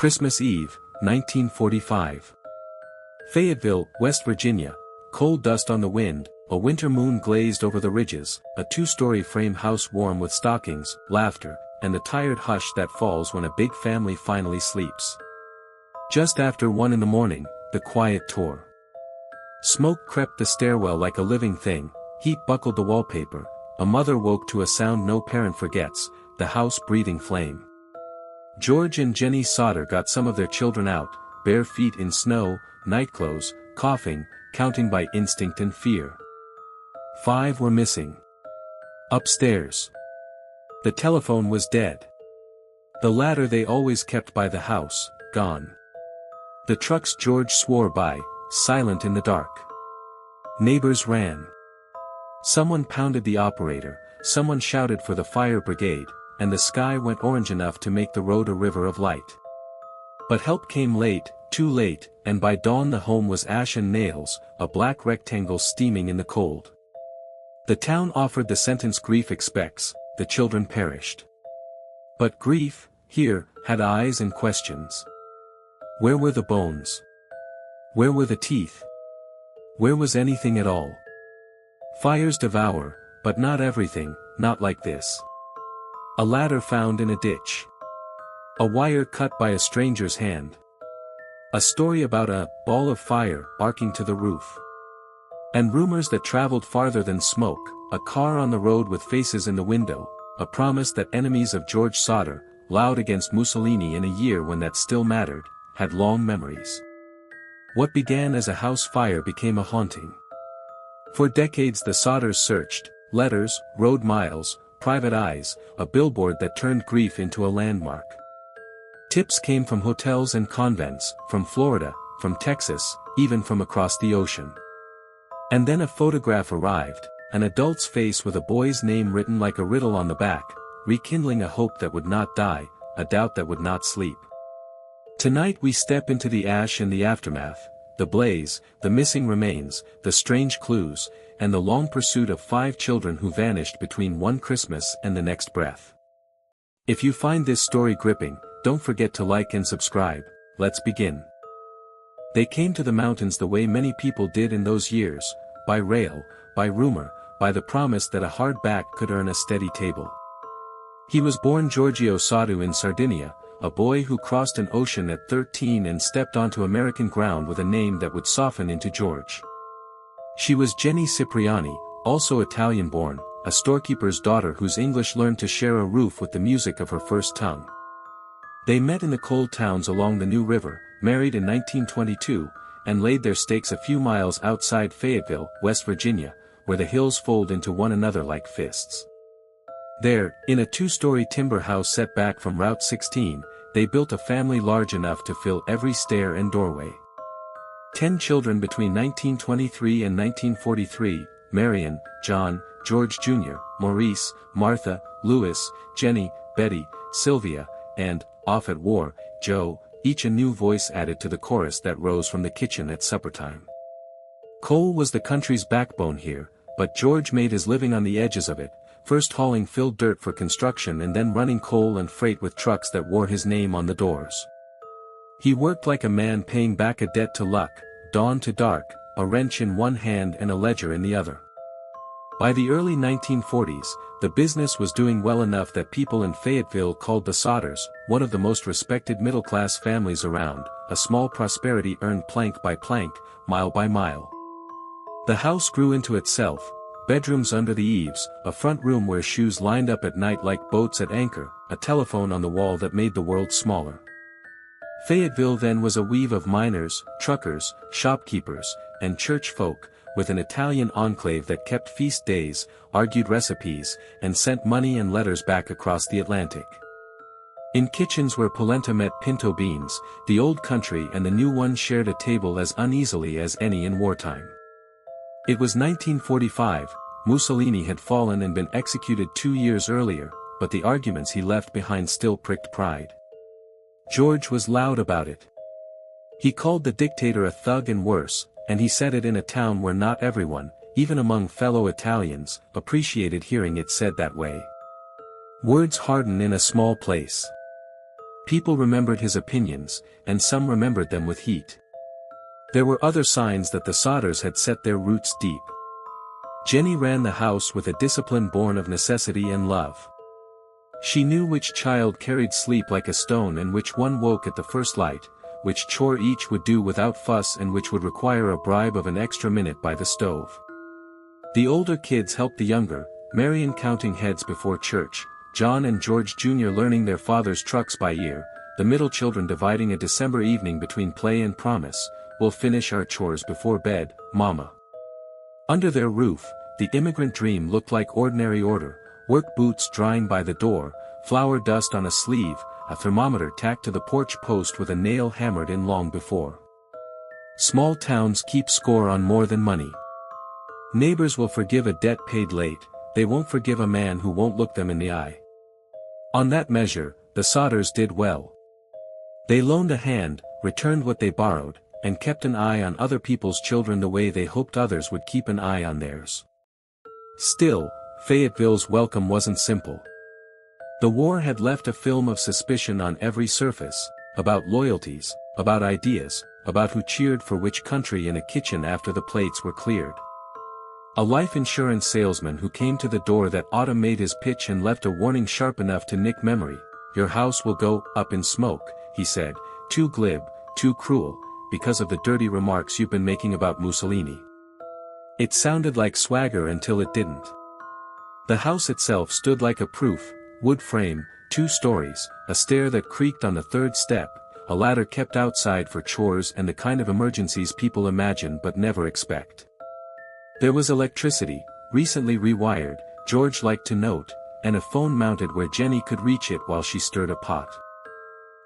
Christmas Eve, 1945. Fayetteville, West Virginia. Coal dust on the wind, a winter moon glazed over the ridges, a two-story frame house warm with stockings, laughter, and the tired hush that falls when a big family finally sleeps. Just after 1 in the morning, the quiet tore. Smoke crept the stairwell like a living thing, heat buckled the wallpaper, a mother woke to a sound no parent forgets, the house breathing flame. George and Jennie Sodder got some of their children out, bare feet in snow, nightclothes, coughing, counting by instinct and fear. 5 were missing. Upstairs. The telephone was dead. The ladder they always kept by the house, gone. The trucks George swore by, silent in the dark. Neighbors ran. Someone pounded the operator, someone shouted for the fire brigade, and the sky went orange enough to make the road a river of light. But help came late, too late, and by dawn the home was ash and nails, a black rectangle steaming in the cold. The town offered the sentence grief expects, the children perished. But grief, here, had eyes and questions. Where were the bones? Where were the teeth? Where was anything at all? Fires devour, but not everything, not like this. A ladder found in a ditch. A wire cut by a stranger's hand. A story about a ball of fire arcing to the roof. And rumors that traveled farther than smoke, a car on the road with faces in the window, a promise that enemies of George Sodder, loud against Mussolini in a year when that still mattered, had long memories. What began as a house fire became a haunting. For decades the Sodders searched, letters, road miles, private eyes, a billboard that turned grief into a landmark. Tips came from hotels and convents, from Florida, from Texas, even from across the ocean. And then a photograph arrived, an adult's face with a boy's name written like a riddle on the back, rekindling a hope that would not die, a doubt that would not sleep. Tonight we step into the ash and the aftermath, the blaze, the missing remains, the strange clues, and the long pursuit of 5 children who vanished between one Christmas and the next breath. If you find this story gripping, don't forget to like and subscribe. Let's begin. They came to the mountains the way many people did in those years, by rail, by rumor, by the promise that a hard back could earn a steady table. He was born Giorgio Sodder in Sardinia, a boy who crossed an ocean at 13 and stepped onto American ground with a name that would soften into George. She was Jennie Cipriani, also Italian-born, a storekeeper's daughter whose English learned to share a roof with the music of her first tongue. They met in the coal towns along the New River, married in 1922, and laid their stakes a few miles outside Fayetteville, West Virginia, where the hills fold into one another like fists. There, in a 2-story timber house set back from Route 16, they built a family large enough to fill every stair and doorway. 10 children between 1923 and 1943, Marion, John, George Jr., Maurice, Martha, Louis, Jenny, Betty, Sylvia, and, off at war, Joe, each a new voice added to the chorus that rose from the kitchen at suppertime. Coal was the country's backbone here, but George made his living on the edges of it, first hauling filled dirt for construction and then running coal and freight with trucks that wore his name on the doors. He worked like a man paying back a debt to luck, dawn to dark, a wrench in one hand and a ledger in the other. By the early 1940s, the business was doing well enough that people in Fayetteville called the Sodders, one of the most respected middle-class families around, a small prosperity earned plank by plank, mile by mile. The house grew into itself, bedrooms under the eaves, a front room where shoes lined up at night like boats at anchor, a telephone on the wall that made the world smaller. Fayetteville then was a weave of miners, truckers, shopkeepers, and church folk, with an Italian enclave that kept feast days, argued recipes, and sent money and letters back across the Atlantic. In kitchens where polenta met pinto beans, the old country and the new one shared a table as uneasily as any in wartime. It was 1945, Mussolini had fallen and been executed 2 years earlier, but the arguments he left behind still pricked pride. George was loud about it. He called the dictator a thug and worse, and he said it in a town where not everyone, even among fellow Italians, appreciated hearing it said that way. Words harden in a small place. People remembered his opinions, and some remembered them with heat. There were other signs that the Sodders had set their roots deep. Jennie ran the house with a discipline born of necessity and love. She knew which child carried sleep like a stone and which one woke at the first light, which chore each would do without fuss and which would require a bribe of an extra minute by the stove. The older kids helped the younger, Marion counting heads before church, John and George Jr. learning their father's trucks by ear, the middle children dividing a December evening between play and promise, "We'll finish our chores before bed, Mama." Under their roof, the immigrant dream looked like ordinary order, work boots drying by the door, flour dust on a sleeve, a thermometer tacked to the porch post with a nail hammered in long before. Small towns keep score on more than money. Neighbors will forgive a debt paid late, they won't forgive a man who won't look them in the eye. On that measure, the Sodders did well. They loaned a hand, returned what they borrowed, and kept an eye on other people's children the way they hoped others would keep an eye on theirs. Still, Fayetteville's welcome wasn't simple. The war had left a film of suspicion on every surface, about loyalties, about ideas, about who cheered for which country in a kitchen after the plates were cleared. A life insurance salesman who came to the door that autumn made his pitch and left a warning sharp enough to nick memory. "Your house will go up in smoke," he said, too glib, too cruel, because of the dirty remarks you've been making about Mussolini. It sounded like swagger until it didn't. The house itself stood like a proof, wood frame, 2 stories, a stair that creaked on the 3rd step, a ladder kept outside for chores and the kind of emergencies people imagine but never expect. There was electricity, recently rewired, George liked to note, and a phone mounted where Jennie could reach it while she stirred a pot.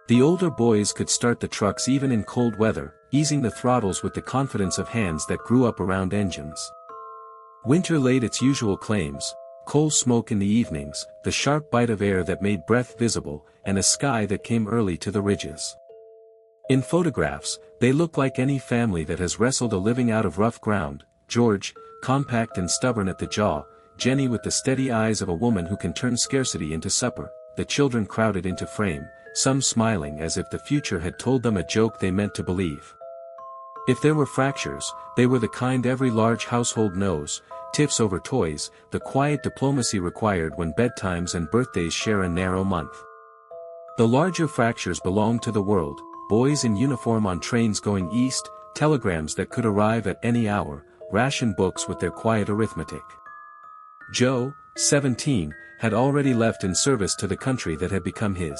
The older boys could start the trucks even in cold weather, easing the throttles with the confidence of hands that grew up around engines. Winter laid its usual claims, coal smoke in the evenings, the sharp bite of air that made breath visible, and a sky that came early to the ridges. In photographs, they look like any family that has wrestled a living out of rough ground, George, compact and stubborn at the jaw, Jennie with the steady eyes of a woman who can turn scarcity into supper, the children crowded into frame, some smiling as if the future had told them a joke they meant to believe. If there were fractures, they were the kind every large household knows, tiffs over toys, the quiet diplomacy required when bedtimes and birthdays share a narrow month. The larger fractures belonged to the world, boys in uniform on trains going east, telegrams that could arrive at any hour, ration books with their quiet arithmetic. Joe, 17, had already left in service to the country that had become his.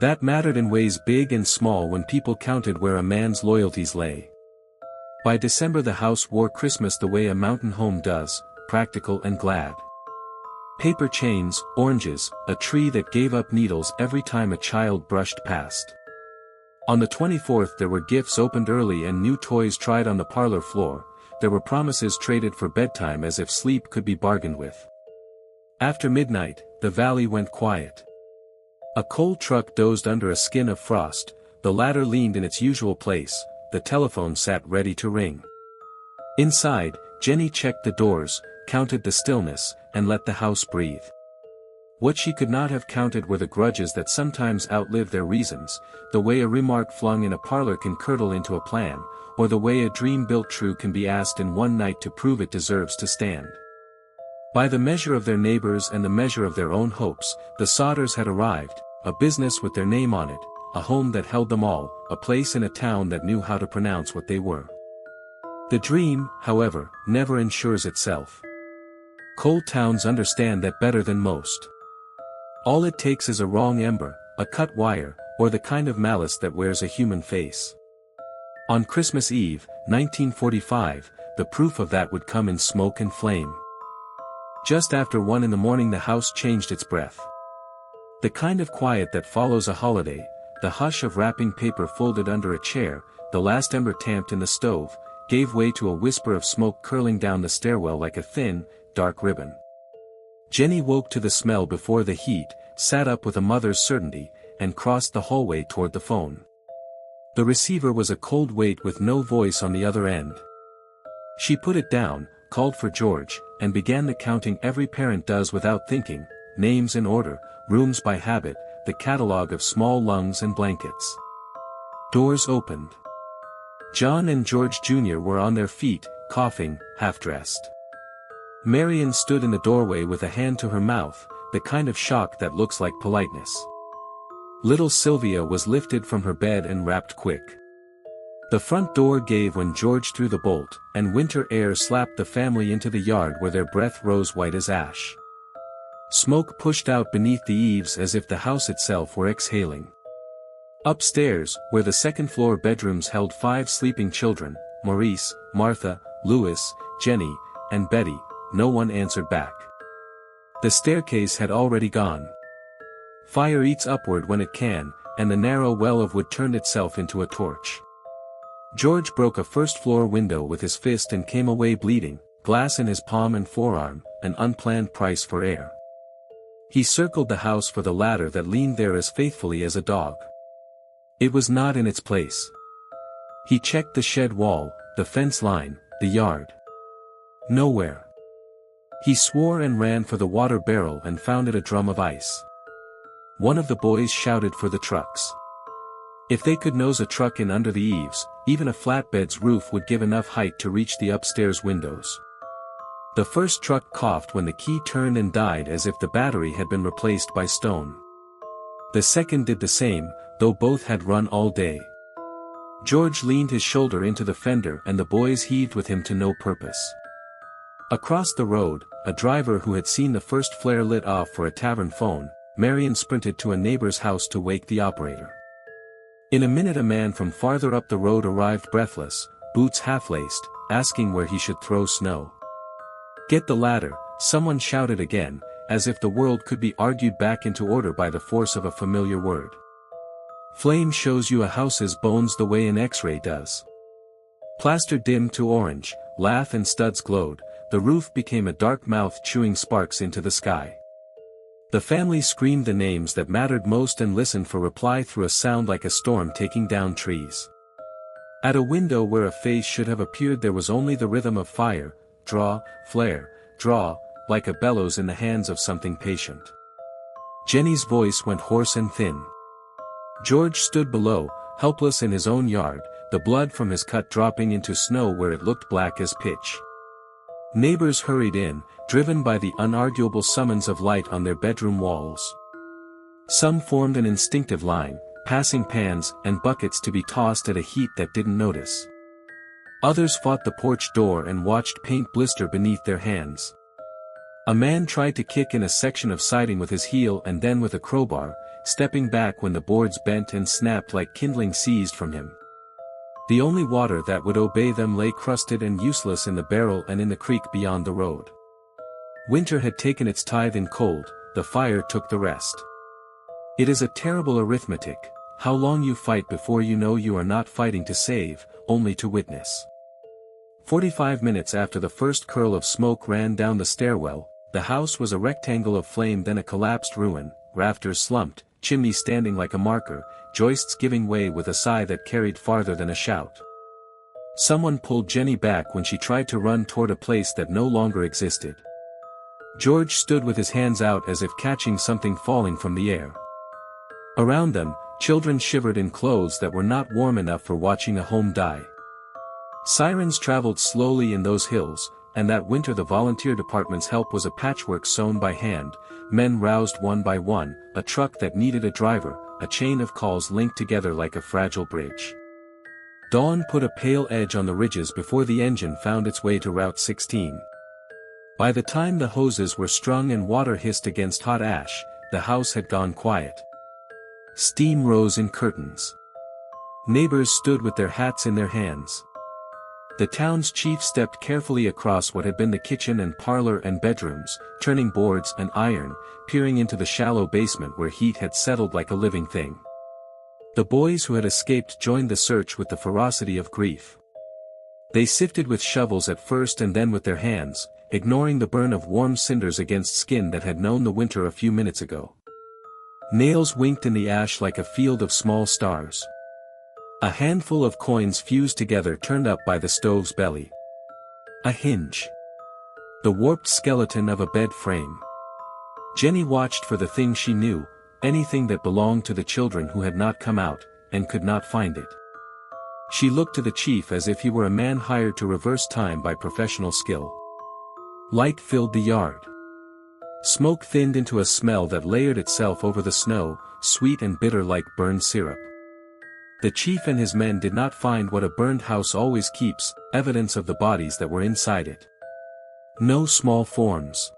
That mattered in ways big and small when people counted where a man's loyalties lay. By December the house wore Christmas the way a mountain home does, practical and glad. Paper chains, oranges, a tree that gave up needles every time a child brushed past. On the 24th there were gifts opened early and new toys tried on the parlor floor, there were promises traded for bedtime as if sleep could be bargained with. After midnight, the valley went quiet. A coal truck dozed under a skin of frost, the ladder leaned in its usual place, the telephone sat ready to ring. Inside, Jennie checked the doors, counted the stillness, and let the house breathe. What she could not have counted were the grudges that sometimes outlive their reasons, the way a remark flung in a parlor can curdle into a plan, or the way a dream built true can be asked in one night to prove it deserves to stand. By the measure of their neighbors and the measure of their own hopes, the Sodders had arrived, a business with their name on it, a home that held them all, a place in a town that knew how to pronounce what they were. The dream, however, never ensures itself. Cold towns understand that better than most. All it takes is a wrong ember, a cut wire, or the kind of malice that wears a human face. On Christmas Eve, 1945, the proof of that would come in smoke and flame. Just after 1 in the morning the house changed its breath. The kind of quiet that follows a holiday, the hush of wrapping paper folded under a chair, the last ember tamped in the stove, gave way to a whisper of smoke curling down the stairwell like a thin, dark ribbon. Jennie woke to the smell before the heat, sat up with a mother's certainty, and crossed the hallway toward the phone. The receiver was a cold weight with no voice on the other end. She put it down, called for George, and began the counting every parent does without thinking, names in order, rooms by habit, the catalog of small lungs and blankets. Doors opened. John and George Jr. were on their feet, coughing, half-dressed. Marion stood in the doorway with a hand to her mouth, the kind of shock that looks like politeness. Little Sylvia was lifted from her bed and wrapped quick. The front door gave when George threw the bolt, and winter air slapped the family into the yard where their breath rose white as ash. Smoke pushed out beneath the eaves as if the house itself were exhaling. Upstairs, where the second-floor bedrooms held 5 sleeping children, Maurice, Martha, Louis, Jennie, and Betty, no one answered back. The staircase had already gone. Fire eats upward when it can, and the narrow well of wood turned itself into a torch. George broke a first-floor window with his fist and came away bleeding, glass in his palm and forearm, an unplanned price for air. He circled the house for the ladder that leaned there as faithfully as a dog. It was not in its place. He checked the shed wall, the fence line, the yard. Nowhere. He swore and ran for the water barrel and found it a drum of ice. One of the boys shouted for the trucks. If they could nose a truck in under the eaves, even a flatbed's roof would give enough height to reach the upstairs windows. The first truck coughed when the key turned and died as if the battery had been replaced by stone. The second did the same, though both had run all day. George leaned his shoulder into the fender and the boys heaved with him to no purpose. Across the road, a driver who had seen the first flare lit off for a tavern phone, Marion sprinted to a neighbor's house to wake the operator. In a minute a man from farther up the road arrived breathless, boots half-laced, asking where he should throw snow. "Get the ladder," someone shouted again, as if the world could be argued back into order by the force of a familiar word. "Flame shows you a house's bones the way an X-ray does." Plaster dimmed to orange, lath and studs glowed, the roof became a dark mouth chewing sparks into the sky. The family screamed the names that mattered most and listened for reply through a sound like a storm taking down trees. At a window where a face should have appeared there was only the rhythm of fire, draw, flare, draw, like a bellows in the hands of something patient. Jennie's voice went hoarse and thin. George stood below, helpless in his own yard, the blood from his cut dropping into snow where it looked black as pitch. Neighbors hurried in, driven by the unarguable summons of light on their bedroom walls. Some formed an instinctive line, passing pans and buckets to be tossed at a heat that didn't notice. Others fought the porch door and watched paint blister beneath their hands. A man tried to kick in a section of siding with his heel and then with a crowbar, stepping back when the boards bent and snapped like kindling seized from him. The only water that would obey them lay crusted and useless in the barrel and in the creek beyond the road. Winter had taken its tithe in cold, the fire took the rest. It is a terrible arithmetic, how long you fight before you know you are not fighting to save, only to witness. 45 minutes after the first curl of smoke ran down the stairwell, the house was a rectangle of flame then a collapsed ruin, rafters slumped, chimney standing like a marker, joists giving way with a sigh that carried farther than a shout. Someone pulled Jennie back when she tried to run toward a place that no longer existed. George stood with his hands out as if catching something falling from the air. Around them, children shivered in clothes that were not warm enough for watching a home die. Sirens traveled slowly in those hills, and that winter the volunteer department's help was a patchwork sewn by hand, men roused one by one, a truck that needed a driver, a chain of calls linked together like a fragile bridge. Dawn put a pale edge on the ridges before the engine found its way to Route 16. By the time the hoses were strung and water hissed against hot ash, the house had gone quiet. Steam rose in curtains. Neighbors stood with their hats in their hands. The town's chief stepped carefully across what had been the kitchen and parlor and bedrooms, turning boards and iron, peering into the shallow basement where heat had settled like a living thing. The boys who had escaped joined the search with the ferocity of grief. They sifted with shovels at first and then with their hands, ignoring the burn of warm cinders against skin that had known the winter a few minutes ago. Nails winked in the ash like a field of small stars. A handful of coins fused together turned up by the stove's belly. A hinge. The warped skeleton of a bed frame. Jennie watched for the thing she knew, anything that belonged to the children who had not come out, and could not find it. She looked to the chief as if he were a man hired to reverse time by professional skill. Light filled the yard. Smoke thinned into a smell that layered itself over the snow, sweet and bitter like burned syrup. The chief and his men did not find what a burned house always keeps, evidence of the bodies that were inside it. No small forms.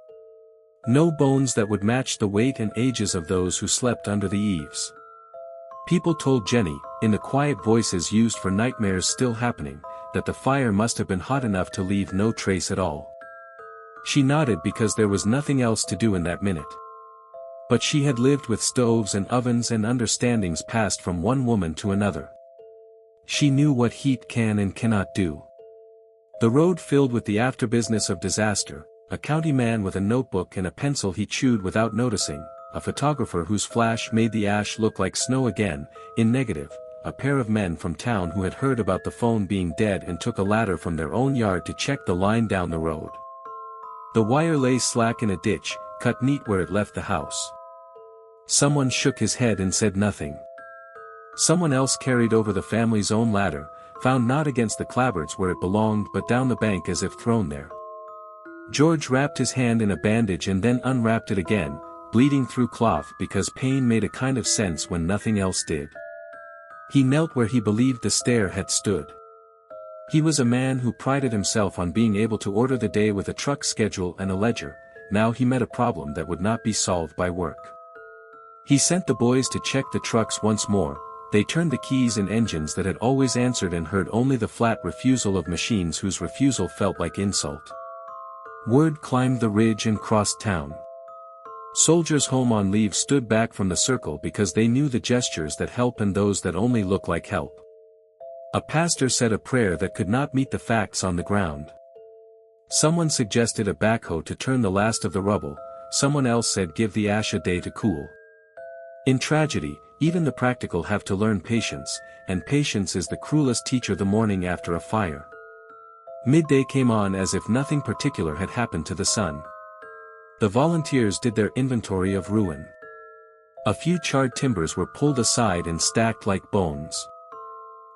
No bones that would match the weight and ages of those who slept under the eaves. People told Jennie, in the quiet voices used for nightmares still happening, that the fire must have been hot enough to leave no trace at all. She nodded because there was nothing else to do in that minute. But she had lived with stoves and ovens and understandings passed from one woman to another. She knew what heat can and cannot do. The road filled with the afterbusiness of disaster, a county man with a notebook and a pencil he chewed without noticing, a photographer whose flash made the ash look like snow again, in negative, a pair of men from town who had heard about the phone being dead and took a ladder from their own yard to check the line down the road. The wire lay slack in a ditch, cut neat where it left the house. Someone shook his head and said nothing. Someone else carried over the family's own ladder, found not against the clapboards where it belonged but down the bank as if thrown there. George wrapped his hand in a bandage and then unwrapped it again, bleeding through cloth because pain made a kind of sense when nothing else did. He knelt where he believed the stair had stood. He was a man who prided himself on being able to order the day with a truck schedule and a ledger. Now he met a problem that would not be solved by work. He sent the boys to check the trucks once more. They turned the keys in engines that had always answered and heard only the flat refusal of machines whose refusal felt like insult. Word climbed the ridge and crossed town. Soldiers home on leave stood back from the circle because they knew the gestures that help and those that only look like help. A pastor said a prayer that could not meet the facts on the ground. Someone suggested a backhoe to turn the last of the rubble, someone else said give the ash a day to cool. In tragedy, even the practical have to learn patience, and patience is the cruelest teacher the morning after a fire. Midday came on as if nothing particular had happened to the sun. The volunteers did their inventory of ruin. A few charred timbers were pulled aside and stacked like bones.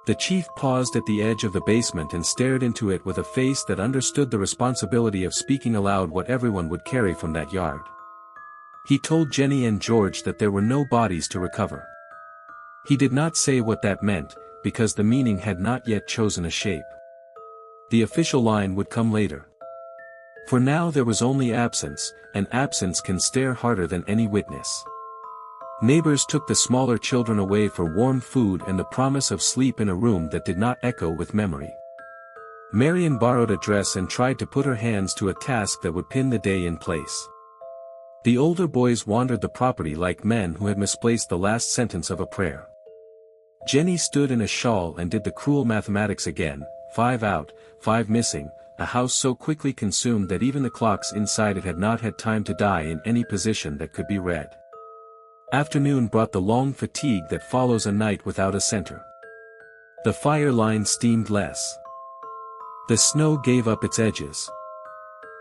The chief paused at the edge of the basement and stared into it with a face that understood the responsibility of speaking aloud what everyone would carry from that yard. He told Jennie and George that there were no bodies to recover. He did not say what that meant, because the meaning had not yet chosen a shape. The official line would come later. For now there was only absence, and absence can stare harder than any witness. Neighbors took the smaller children away for warm food and the promise of sleep in a room that did not echo with memory. Marion borrowed a dress and tried to put her hands to a task that would pin the day in place. The older boys wandered the property like men who had misplaced the last sentence of a prayer. Jennie stood in a shawl and did the cruel mathematics again, 5 out, 5 missing, a house so quickly consumed that even the clocks inside it had not had time to die in any position that could be read. Afternoon brought the long fatigue that follows a night without a center. The fire line steamed less. The snow gave up its edges.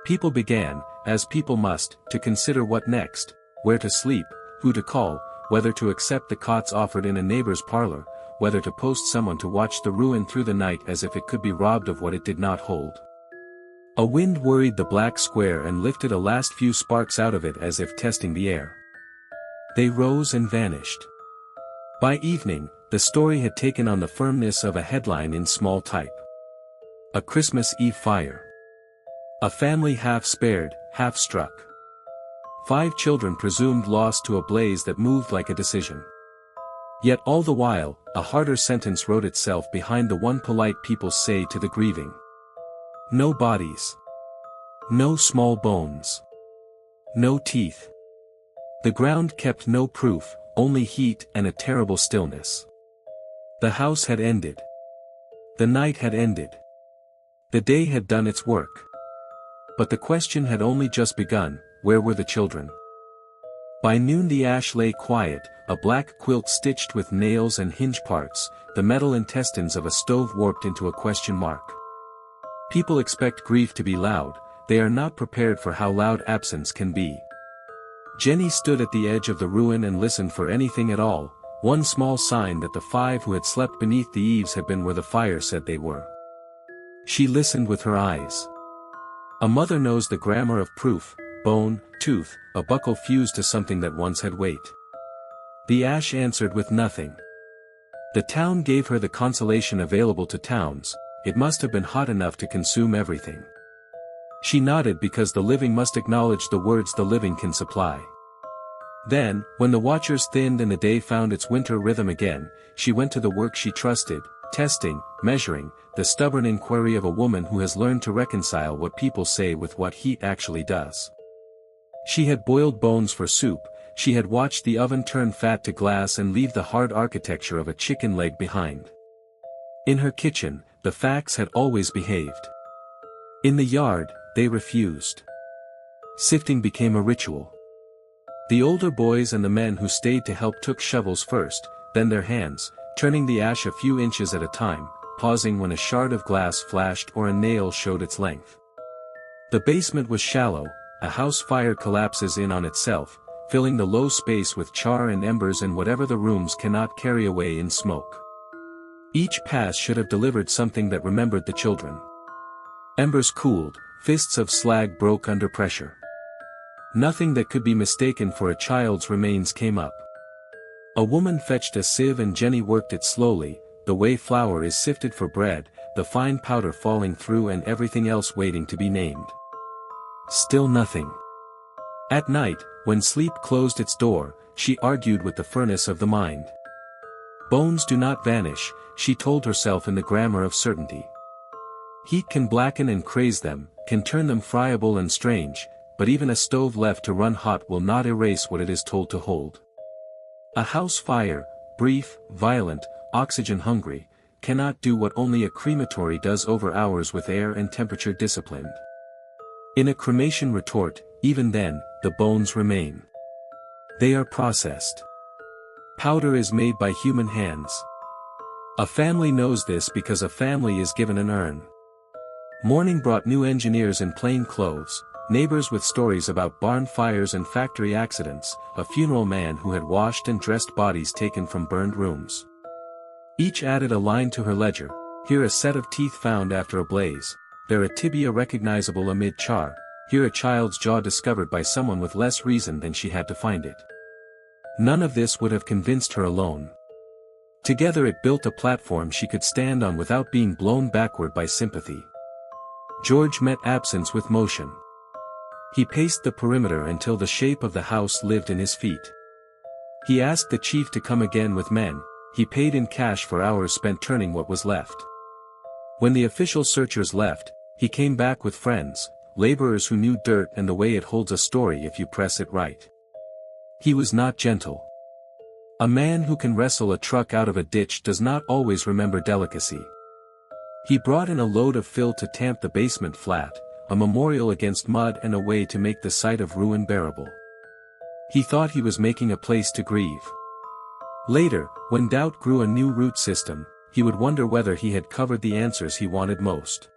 People began, as people must, to consider what next, where to sleep, who to call, whether to accept the cots offered in a neighbor's parlor, whether to post someone to watch the ruin through the night as if it could be robbed of what it did not hold. A wind worried the black square and lifted a last few sparks out of it as if testing the air. They rose and vanished. By evening, the story had taken on the firmness of a headline in small type. A Christmas Eve fire. A family half spared, half struck. 5 children presumed lost to a blaze that moved like a decision. Yet all the while, a harder sentence wrote itself behind the one polite people say to the grieving. No bodies. No small bones. No teeth. The ground kept no proof, only heat and a terrible stillness. The house had ended. The night had ended. The day had done its work. But the question had only just begun, where were the children? By noon the ash lay quiet, a black quilt stitched with nails and hinge parts, the metal intestines of a stove warped into a question mark. People expect grief to be loud, they are not prepared for how loud absence can be. Jennie stood at the edge of the ruin and listened for anything at all, one small sign that the 5 who had slept beneath the eaves had been where the fire said they were. She listened with her eyes. A mother knows the grammar of proof, bone, tooth, a buckle fused to something that once had weight. The ash answered with nothing. The town gave her the consolation available to towns, it must have been hot enough to consume everything. She nodded because the living must acknowledge the words the living can supply. Then, when the watchers thinned and the day found its winter rhythm again, she went to the work she trusted, testing, measuring, the stubborn inquiry of a woman who has learned to reconcile what people say with what heat actually does. She had boiled bones for soup, she had watched the oven turn fat to glass and leave the hard architecture of a chicken leg behind. In her kitchen, the facts had always behaved. In the yard, they refused. Sifting became a ritual. The older boys and the men who stayed to help took shovels first, then their hands, turning the ash a few inches at a time, pausing when a shard of glass flashed or a nail showed its length. The basement was shallow, a house fire collapses in on itself, filling the low space with char and embers and whatever the rooms cannot carry away in smoke. Each pass should have delivered something that remembered the children. Embers cooled, fists of slag broke under pressure. Nothing that could be mistaken for a child's remains came up. A woman fetched a sieve and Jennie worked it slowly, the way flour is sifted for bread, the fine powder falling through and everything else waiting to be named. Still nothing. At night, when sleep closed its door, she argued with the furnace of the mind. Bones do not vanish, she told herself in the grammar of certainty. Heat can blacken and craze them, can turn them friable and strange, but even a stove left to run hot will not erase what it is told to hold. A house fire, brief, violent, oxygen-hungry, cannot do what only a crematory does over hours with air and temperature disciplined. In a cremation retort, even then, the bones remain. They are processed. Powder is made by human hands. A family knows this because a family is given an urn. Morning brought new engineers in plain clothes, neighbors with stories about barn fires and factory accidents, a funeral man who had washed and dressed bodies taken from burned rooms. Each added a line to her ledger, here a set of teeth found after a blaze, there a tibia recognizable amid char, here a child's jaw discovered by someone with less reason than she had to find it. None of this would have convinced her alone. Together it built a platform she could stand on without being blown backward by sympathy. George met absence with motion. He paced the perimeter until the shape of the house lived in his feet. He asked the chief to come again with men, he paid in cash for hours spent turning what was left. When the official searchers left, he came back with friends, laborers who knew dirt and the way it holds a story if you press it right. He was not gentle. A man who can wrestle a truck out of a ditch does not always remember delicacy. He brought in a load of fill to tamp the basement flat, a memorial against mud and a way to make the sight of ruin bearable. He thought he was making a place to grieve. Later, when doubt grew a new root system, he would wonder whether he had covered the answers he wanted most.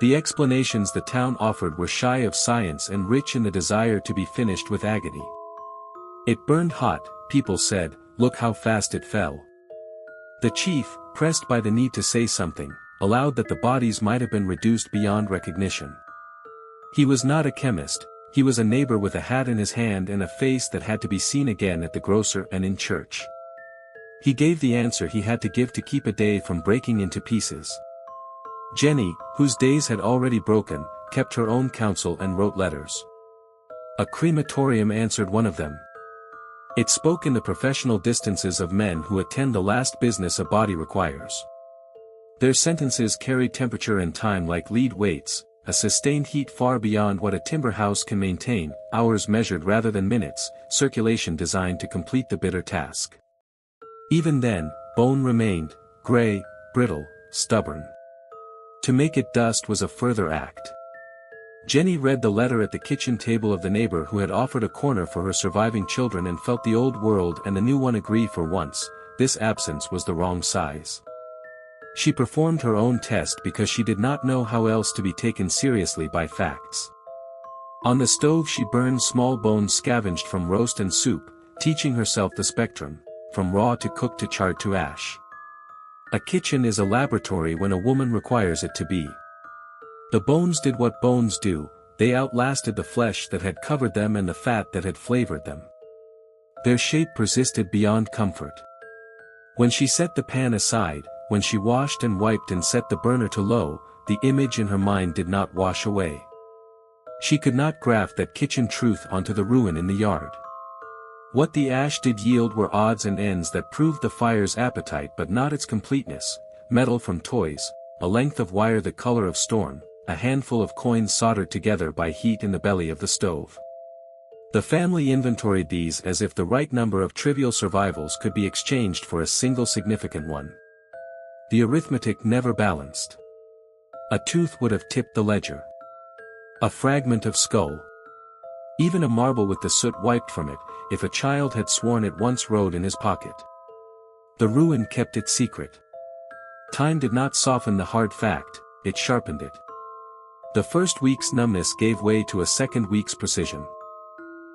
The explanations the town offered were shy of science and rich in the desire to be finished with agony. It burned hot, people said, look how fast it fell. The chief, pressed by the need to say something, allowed that the bodies might have been reduced beyond recognition. He was not a chemist, he was a neighbor with a hat in his hand and a face that had to be seen again at the grocer and in church. He gave the answer he had to give to keep a day from breaking into pieces. Jennie, whose days had already broken, kept her own counsel and wrote letters. A crematorium answered one of them. It spoke in the professional distances of men who attend the last business a body requires. Their sentences carried temperature and time like lead weights, a sustained heat far beyond what a timber house can maintain, hours measured rather than minutes, circulation designed to complete the bitter task. Even then, bone remained, gray, brittle, stubborn. To make it dust was a further act. Jennie read the letter at the kitchen table of the neighbor who had offered a corner for her surviving children and felt the old world and the new one agree for once, this absence was the wrong size. She performed her own test because she did not know how else to be taken seriously by facts. On the stove she burned small bones scavenged from roast and soup, teaching herself the spectrum, from raw to cooked to charred to ash. A kitchen is a laboratory when a woman requires it to be. The bones did what bones do, they outlasted the flesh that had covered them and the fat that had flavored them. Their shape persisted beyond comfort. When she set the pan aside, when she washed and wiped and set the burner to low, the image in her mind did not wash away. She could not graft that kitchen truth onto the ruin in the yard. What the ash did yield were odds and ends that proved the fire's appetite but not its completeness: metal from toys, a length of wire the color of storm, a handful of coins soldered together by heat in the belly of the stove. The family inventoried these as if the right number of trivial survivals could be exchanged for a single significant one. The arithmetic never balanced. A tooth would have tipped the ledger. A fragment of skull. Even a marble with the soot wiped from it, if a child had sworn it once rode in his pocket. The ruin kept its secret. Time did not soften the hard fact, it sharpened it. The first week's numbness gave way to a second week's precision.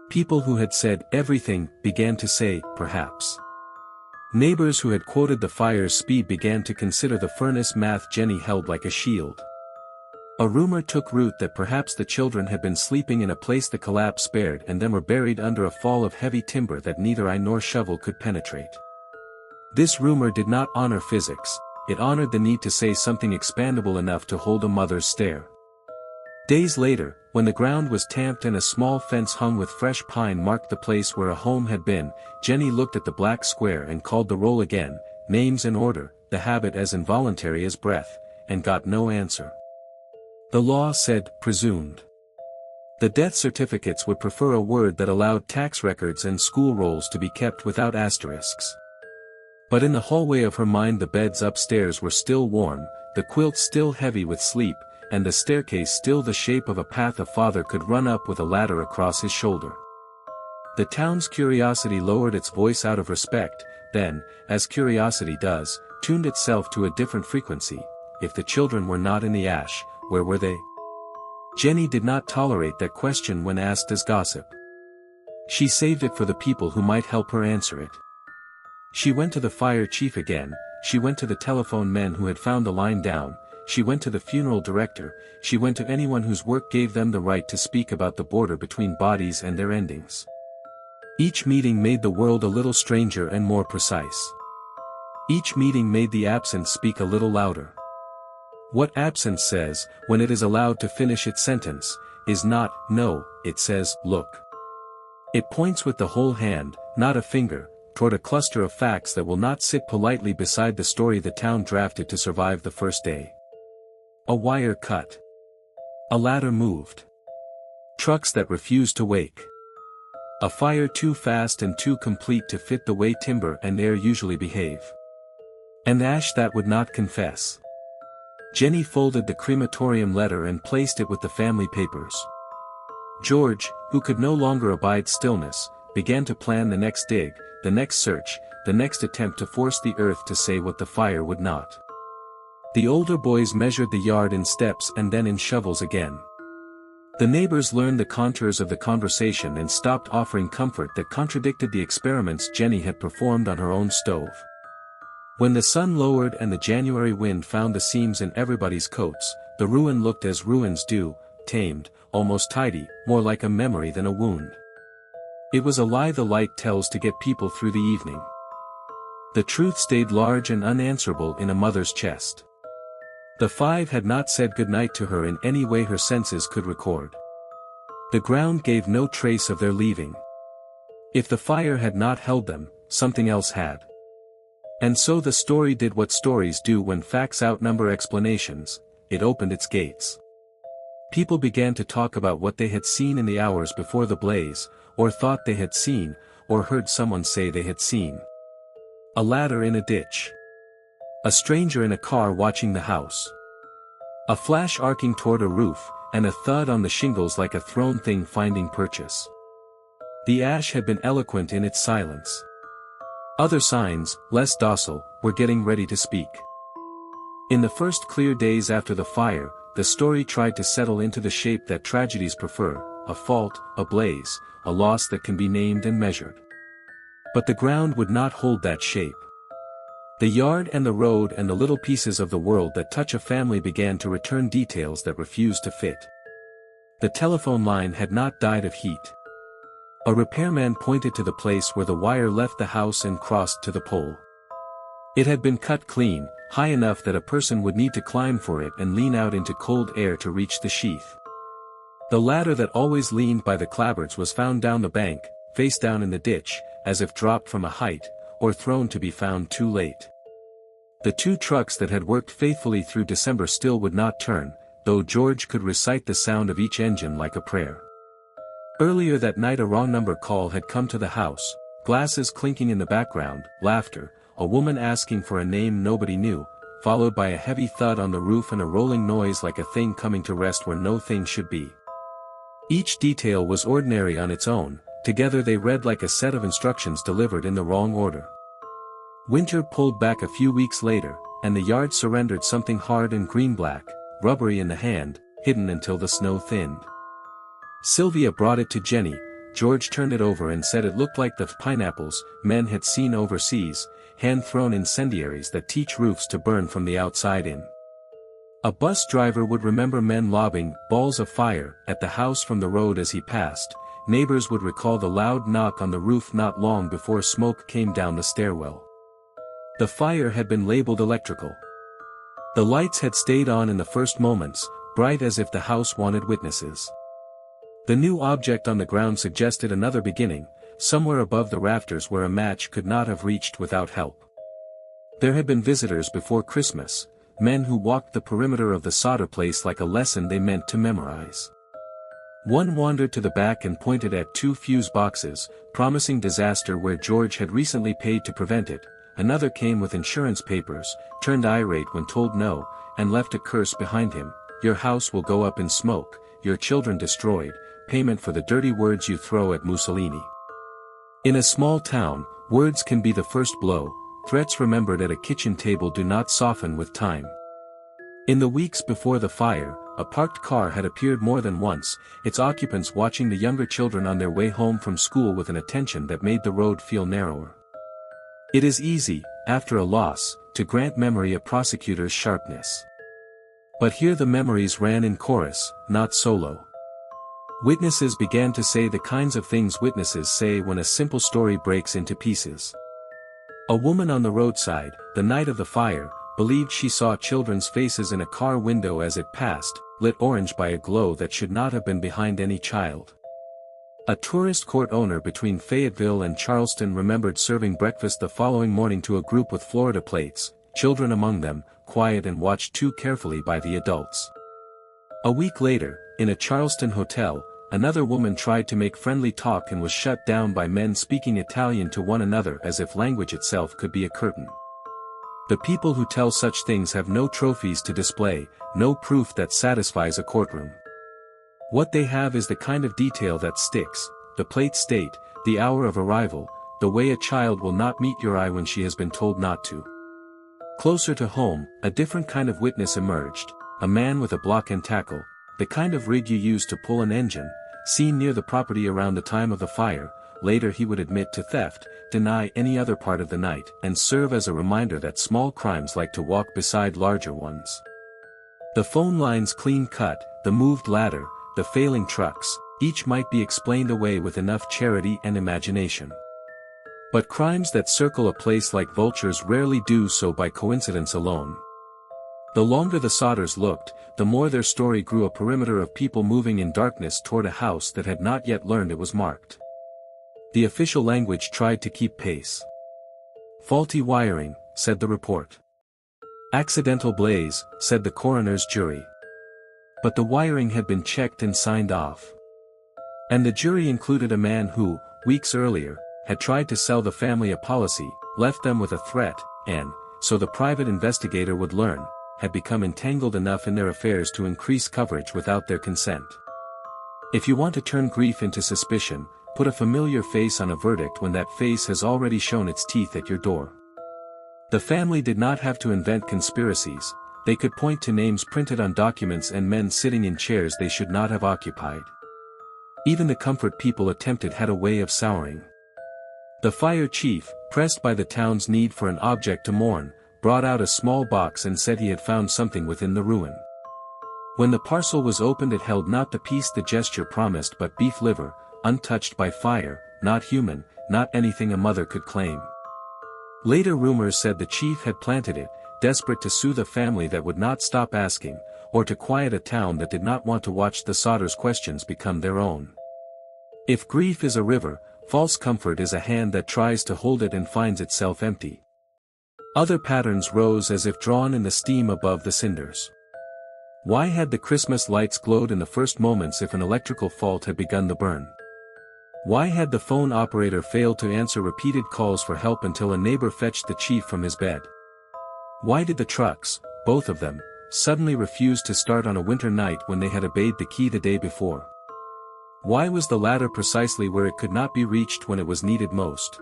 People who had said everything began to say, perhaps. Neighbors who had quoted the fire's speed began to consider the furnace math Jennie held like a shield. A rumor took root that perhaps the children had been sleeping in a place the collapse spared and then were buried under a fall of heavy timber that neither eye nor shovel could penetrate. This rumor did not honor physics, it honored the need to say something expandable enough to hold a mother's stare. Days later, when the ground was tamped and a small fence hung with fresh pine marked the place where a home had been, Jennie looked at the black square and called the roll again, names in order, the habit as involuntary as breath, and got no answer. The law said, presumed. The death certificates would prefer a word that allowed tax records and school rolls to be kept without asterisks. But in the hallway of her mind the beds upstairs were still warm, the quilts still heavy with sleep, and the staircase still the shape of a path a father could run up with a ladder across his shoulder. The town's curiosity lowered its voice out of respect, then, as curiosity does, tuned itself to a different frequency. If the children were not in the ash, where were they? Jennie did not tolerate that question when asked as gossip. She saved it for the people who might help her answer it. She went to the fire chief again, she went to the telephone men who had found the line down, she went to the funeral director, she went to anyone whose work gave them the right to speak about the border between bodies and their endings. Each meeting made the world a little stranger and more precise. Each meeting made the absent speak a little louder. What absence says, when it is allowed to finish its sentence, is not, no, it says, look. It points with the whole hand, not a finger, toward a cluster of facts that will not sit politely beside the story the town drafted to survive the first day. A wire cut. A ladder moved. Trucks that refused to wake. A fire too fast and too complete to fit the way timber and air usually behave. An ash that would not confess. Jennie folded the crematorium letter and placed it with the family papers. George, who could no longer abide stillness, began to plan the next dig, the next search, the next attempt to force the earth to say what the fire would not. The older boys measured the yard in steps and then in shovels again. The neighbors learned the contours of the conversation and stopped offering comfort that contradicted the experiments Jennie had performed on her own stove. When the sun lowered and the January wind found the seams in everybody's coats, the ruin looked as ruins do, tamed, almost tidy, more like a memory than a wound. It was a lie the light tells to get people through the evening. The truth stayed large and unanswerable in a mother's chest. The five had not said goodnight to her in any way her senses could record. The ground gave no trace of their leaving. If the fire had not held them, something else had. And so the story did what stories do when facts outnumber explanations, it opened its gates. People began to talk about what they had seen in the hours before the blaze, or thought they had seen, or heard someone say they had seen. A ladder in a ditch. A stranger in a car watching the house. A flash arcing toward a roof, and a thud on the shingles like a thrown thing finding purchase. The ash had been eloquent in its silence. Other signs, less docile, were getting ready to speak. In the first clear days after the fire, the story tried to settle into the shape that tragedies prefer, a fault, a blaze, a loss that can be named and measured. But the ground would not hold that shape. The yard and the road and the little pieces of the world that touch a family began to return details that refused to fit. The telephone line had not died of heat. A repairman pointed to the place where the wire left the house and crossed to the pole. It had been cut clean, high enough that a person would need to climb for it and lean out into cold air to reach the sheath. The ladder that always leaned by the clapboards was found down the bank, face down in the ditch, as if dropped from a height, or thrown to be found too late. The 2 trucks that had worked faithfully through December still would not turn, though George could recite the sound of each engine like a prayer. Earlier that night a wrong number call had come to the house, glasses clinking in the background, laughter, a woman asking for a name nobody knew, followed by a heavy thud on the roof and a rolling noise like a thing coming to rest where no thing should be. Each detail was ordinary on its own, together they read like a set of instructions delivered in the wrong order. Winter pulled back a few weeks later, and the yard surrendered something hard and green-black, rubbery in the hand, hidden until the snow thinned. Sylvia brought it to Jennie. George turned it over and said it looked like the pineapples men had seen overseas, hand-thrown incendiaries that teach roofs to burn from the outside in. A bus driver would remember men lobbing balls of fire at the house from the road as he passed. Neighbors would recall the loud knock on the roof not long before smoke came down the stairwell. The fire had been labeled electrical. The lights had stayed on in the first moments, bright as if the house wanted witnesses. The new object on the ground suggested another beginning, somewhere above the rafters where a match could not have reached without help. There had been visitors before Christmas, men who walked the perimeter of the Sodder place like a lesson they meant to memorize. One wandered to the back and pointed at 2 fuse boxes, promising disaster where George had recently paid to prevent it. Another came with insurance papers, turned irate when told no, and left a curse behind him. Your house will go up in smoke, your children destroyed, payment for the dirty words you throw at Mussolini. In a small town, words can be the first blow. Threats remembered at a kitchen table do not soften with time. In the weeks before the fire, a parked car had appeared more than once, its occupants watching the younger children on their way home from school with an attention that made the road feel narrower. It is easy, after a loss, to grant memory a prosecutor's sharpness. But here the memories ran in chorus, not solo. Witnesses began to say the kinds of things witnesses say when a simple story breaks into pieces. A woman on the roadside, the night of the fire, believed she saw children's faces in a car window as it passed, lit orange by a glow that should not have been behind any child. A tourist court owner between Fayetteville and Charleston remembered serving breakfast the following morning to a group with Florida plates, children among them, quiet and watched too carefully by the adults. A week later, in a Charleston hotel, another woman tried to make friendly talk and was shut down by men speaking Italian to one another as if language itself could be a curtain. The people who tell such things have no trophies to display, no proof that satisfies a courtroom. What they have is the kind of detail that sticks, the plate state, the hour of arrival, the way a child will not meet your eye when she has been told not to. Closer to home, a different kind of witness emerged, a man with a block and tackle, the kind of rig you use to pull an engine, seen near the property around the time of the fire. Later he would admit to theft, deny any other part of the night, and serve as a reminder that small crimes like to walk beside larger ones. The phone lines clean-cut, the moved ladder, the failing trucks, each might be explained away with enough charity and imagination. But crimes that circle a place like vultures rarely do so by coincidence alone. The longer the Sodders looked, the more their story grew a perimeter of people moving in darkness toward a house that had not yet learned it was marked. The official language tried to keep pace. Faulty wiring, said the report. Accidental blaze, said the coroner's jury. But the wiring had been checked and signed off. And the jury included a man who, weeks earlier, had tried to sell the family a policy, left them with a threat, and, so the private investigator would learn, had become entangled enough in their affairs to increase coverage without their consent. If you want to turn grief into suspicion, put a familiar face on a verdict when that face has already shown its teeth at your door. The family did not have to invent conspiracies, they could point to names printed on documents and men sitting in chairs they should not have occupied. Even the comfort people attempted had a way of souring. The fire chief, pressed by the town's need for an object to mourn, brought out a small box and said he had found something within the ruin. When the parcel was opened, it held not the piece the gesture promised but beef liver, untouched by fire, not human, not anything a mother could claim. Later rumors said the chief had planted it, desperate to soothe a family that would not stop asking, or to quiet a town that did not want to watch the Sodders' questions become their own. If grief is a river, false comfort is a hand that tries to hold it and finds itself empty. Other patterns rose as if drawn in the steam above the cinders. Why had the Christmas lights glowed in the first moments if an electrical fault had begun the burn? Why had the phone operator failed to answer repeated calls for help until a neighbor fetched the chief from his bed? Why did the trucks, both of them, suddenly refuse to start on a winter night when they had obeyed the key the day before? Why was the ladder precisely where it could not be reached when it was needed most?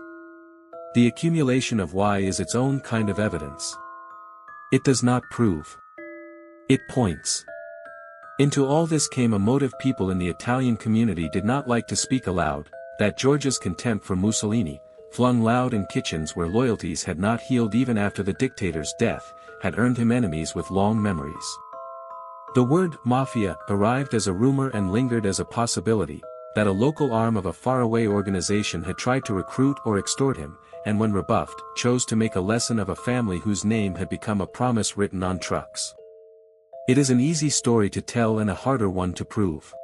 The accumulation of why is its own kind of evidence. It does not prove. It points. Into all this came a motive people in the Italian community did not like to speak aloud, that Georgia's contempt for Mussolini, flung loud in kitchens where loyalties had not healed even after the dictator's death, had earned him enemies with long memories. The word mafia arrived as a rumor and lingered as a possibility, that a local arm of a faraway organization had tried to recruit or extort him, and when rebuffed, chose to make a lesson of a family whose name had become a promise written on trucks. It is an easy story to tell and a harder one to prove.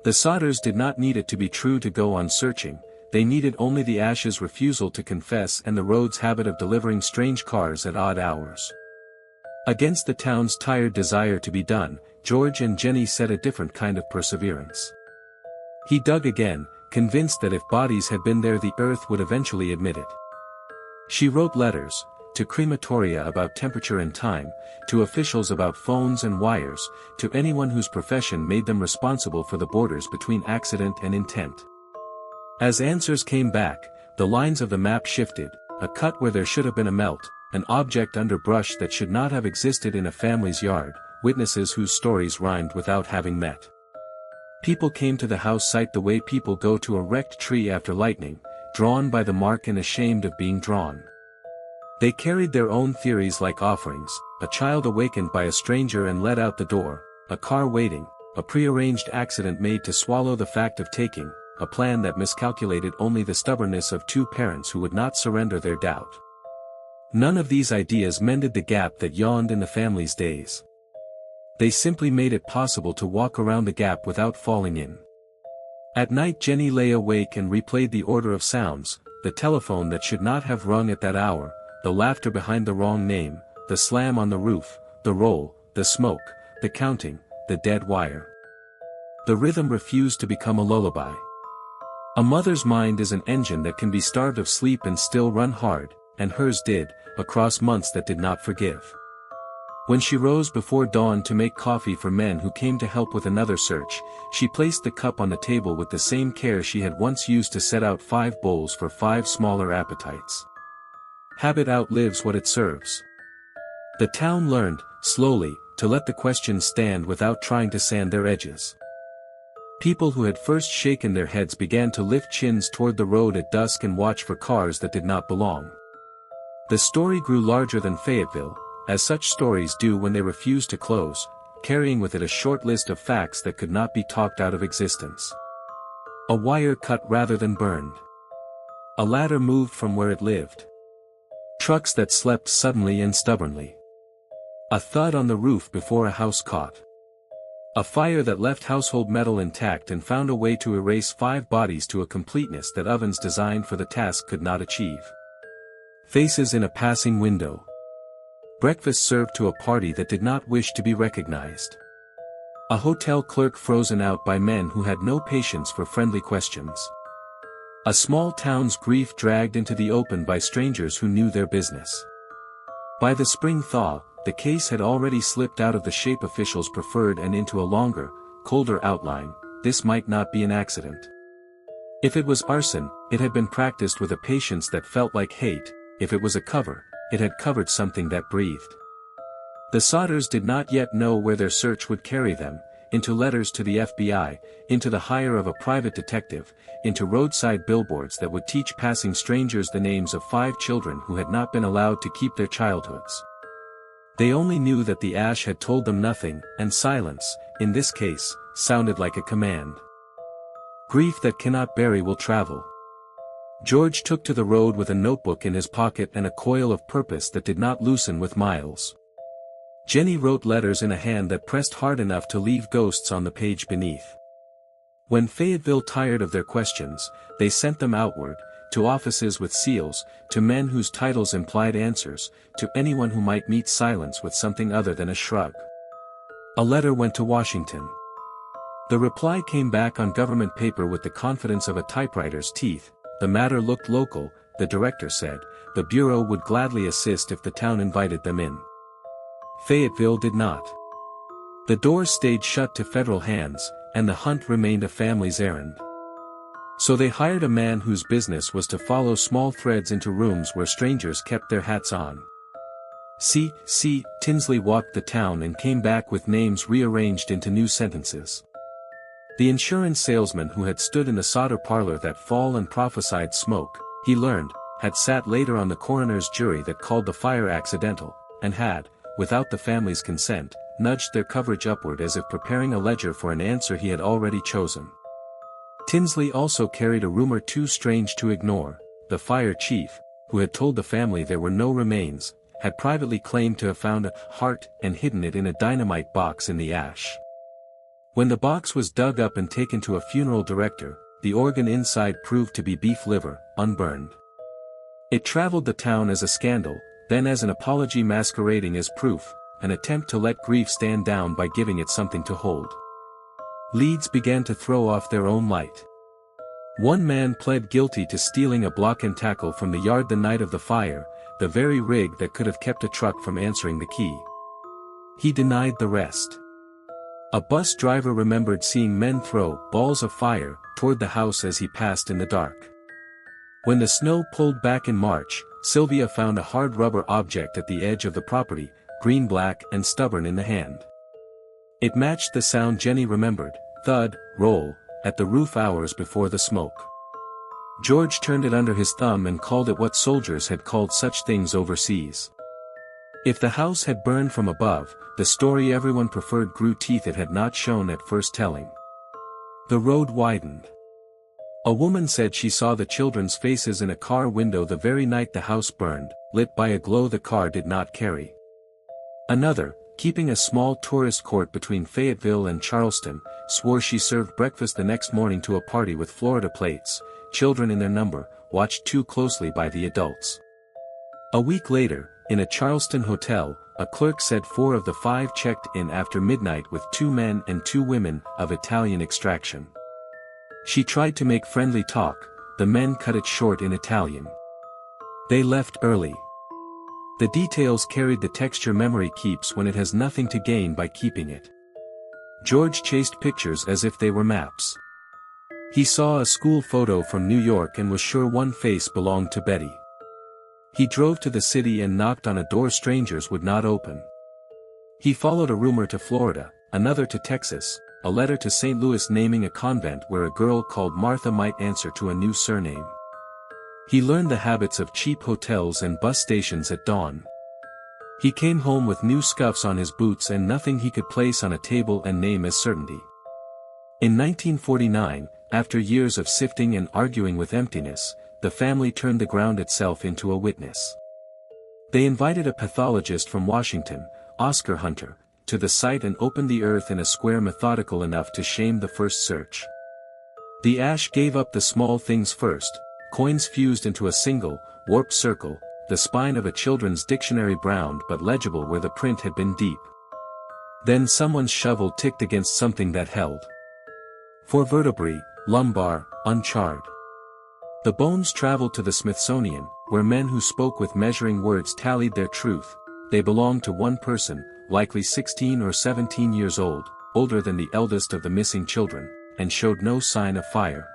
The Sodders did not need it to be true to go on searching, they needed only the Ash's refusal to confess and the road's habit of delivering strange cars at odd hours. Against the town's tired desire to be done, George and Jennie set a different kind of perseverance. He dug again, convinced that if bodies had been there the earth would eventually admit it. She wrote letters, to crematoria about temperature and time, to officials about phones and wires, to anyone whose profession made them responsible for the borders between accident and intent. As answers came back, the lines of the map shifted, a cut where there should have been a melt, an object under brush that should not have existed in a family's yard, witnesses whose stories rhymed without having met. People came to the house site the way people go to a wrecked tree after lightning, drawn by the mark and ashamed of being drawn. They carried their own theories like offerings, a child awakened by a stranger and let out the door, a car waiting, a prearranged accident made to swallow the fact of taking, a plan that miscalculated only the stubbornness of two parents who would not surrender their doubt. None of these ideas mended the gap that yawned in the family's days. They simply made it possible to walk around the gap without falling in. At night Jennie lay awake and replayed the order of sounds, the telephone that should not have rung at that hour, the laughter behind the wrong name, the slam on the roof, the roll, the smoke, the counting, the dead wire. The rhythm refused to become a lullaby. A mother's mind is an engine that can be starved of sleep and still run hard, and hers did, across months that did not forgive. When she rose before dawn to make coffee for men who came to help with another search, she placed the cup on the table with the same care she had once used to set out 5 bowls for 5 smaller appetites. Habit outlives what it serves. The town learned, slowly, to let the questions stand without trying to sand their edges. People who had first shaken their heads began to lift chins toward the road at dusk and watch for cars that did not belong. The story grew larger than Fayetteville, as such stories do when they refuse to close, carrying with it a short list of facts that could not be talked out of existence. A wire cut rather than burned. A ladder moved from where it lived. Trucks that slept suddenly and stubbornly. A thud on the roof before a house caught. A fire that left household metal intact and found a way to erase 5 bodies to a completeness that ovens designed for the task could not achieve. Faces in a passing window. Breakfast served to a party that did not wish to be recognized. A hotel clerk frozen out by men who had no patience for friendly questions. A small town's grief dragged into the open by strangers who knew their business. By the spring thaw, the case had already slipped out of the shape officials preferred and into a longer, colder outline. This might not be an accident. If it was arson, it had been practiced with a patience that felt like hate. If it was a cover, it had covered something that breathed. The Sodders did not yet know where their search would carry them. into letters to the FBI, into the hire of a private detective, into roadside billboards that would teach passing strangers the names of 5 children who had not been allowed to keep their childhoods. They only knew that the ash had told them nothing, and silence, in this case, sounded like a command. Grief that cannot bury will travel. George took to the road with a notebook in his pocket and a coil of purpose that did not loosen with miles. Jennie wrote letters in a hand that pressed hard enough to leave ghosts on the page beneath. When Fayetteville tired of their questions, they sent them outward, to offices with seals, to men whose titles implied answers, to anyone who might meet silence with something other than a shrug. A letter went to Washington. The reply came back on government paper with the confidence of a typewriter's teeth. The matter looked local, the director said. The bureau would gladly assist if the town invited them in. Fayetteville did not. The doors stayed shut to federal hands, and the hunt remained a family's errand. So they hired a man whose business was to follow small threads into rooms where strangers kept their hats on. C. Tinsley walked the town and came back with names rearranged into new sentences. The insurance salesman who had stood in the Sodder parlor that fall and prophesied smoke, he learned, had sat later on the coroner's jury that called the fire accidental, and had, without the family's consent, nudged their coverage upward as if preparing a ledger for an answer he had already chosen. Tinsley also carried a rumor too strange to ignore. The fire chief, who had told the family there were no remains, had privately claimed to have found a heart and hidden it in a dynamite box in the ash. When the box was dug up and taken to a funeral director, the organ inside proved to be beef liver, unburned. It traveled the town as a scandal, then as an apology masquerading as proof, an attempt to let grief stand down by giving it something to hold. Leads began to throw off their own light. One man pled guilty to stealing a block and tackle from the yard the night of the fire, the very rig that could have kept a truck from answering the key. He denied the rest. A bus driver remembered seeing men throw balls of fire toward the house as he passed in the dark. When the snow pulled back in March, Sylvia found a hard rubber object at the edge of the property, green-black and stubborn in the hand. It matched the sound Jennie remembered, thud, roll, at the roof hours before the smoke. George turned it under his thumb and called it what soldiers had called such things overseas. If the house had burned from above, the story everyone preferred grew teeth it had not shown at first telling. The road widened. A woman said she saw the children's faces in a car window the very night the house burned, lit by a glow the car did not carry. Another, keeping a small tourist court between Fayetteville and Charleston, swore she served breakfast the next morning to a party with Florida plates, children in their number, watched too closely by the adults. A week later, in a Charleston hotel, a clerk said 4 of the 5 checked in after midnight with 2 men and 2 women of Italian extraction. She tried to make friendly talk, the men cut it short in Italian. They left early. The details carried the texture memory keeps when it has nothing to gain by keeping it. George chased pictures as if they were maps. He saw a school photo from New York and was sure one face belonged to Betty. He drove to the city and knocked on a door strangers would not open. He followed a rumor to Florida, another to Texas, a letter to St. Louis naming a convent where a girl called Martha might answer to a new surname. He learned the habits of cheap hotels and bus stations at dawn. He came home with new scuffs on his boots and nothing he could place on a table and name as certainty. In 1949, after years of sifting and arguing with emptiness, the family turned the ground itself into a witness. They invited a pathologist from Washington, Oscar Hunter, to the site and opened the earth in a square methodical enough to shame the first search. The ash gave up the small things first, coins fused into a single, warped circle, the spine of a children's dictionary browned but legible where the print had been deep. Then someone's shovel ticked against something that held. 4 vertebrae, lumbar, uncharred. The bones traveled to the Smithsonian, where men who spoke with measuring words tallied their truth. They belonged to one person, likely 16 or 17 years old, older than the eldest of the missing children, and showed no sign of fire.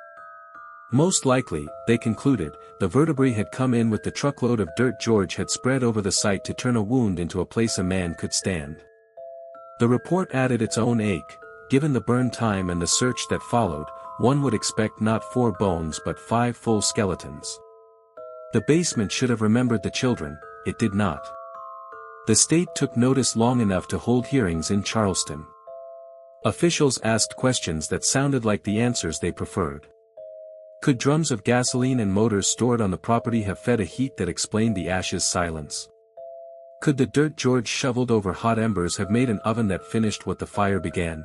Most likely, they concluded, the vertebrae had come in with the truckload of dirt George had spread over the site to turn a wound into a place a man could stand. The report added its own ache, given the burn time and the search that followed, one would expect not 4 bones but 5 full skeletons. The basement should have remembered the children, it did not. The state took notice long enough to hold hearings in Charleston. Officials asked questions that sounded like the answers they preferred. Could drums of gasoline and motors stored on the property have fed a heat that explained the ashes' silence? Could the dirt George shoveled over hot embers have made an oven that finished what the fire began?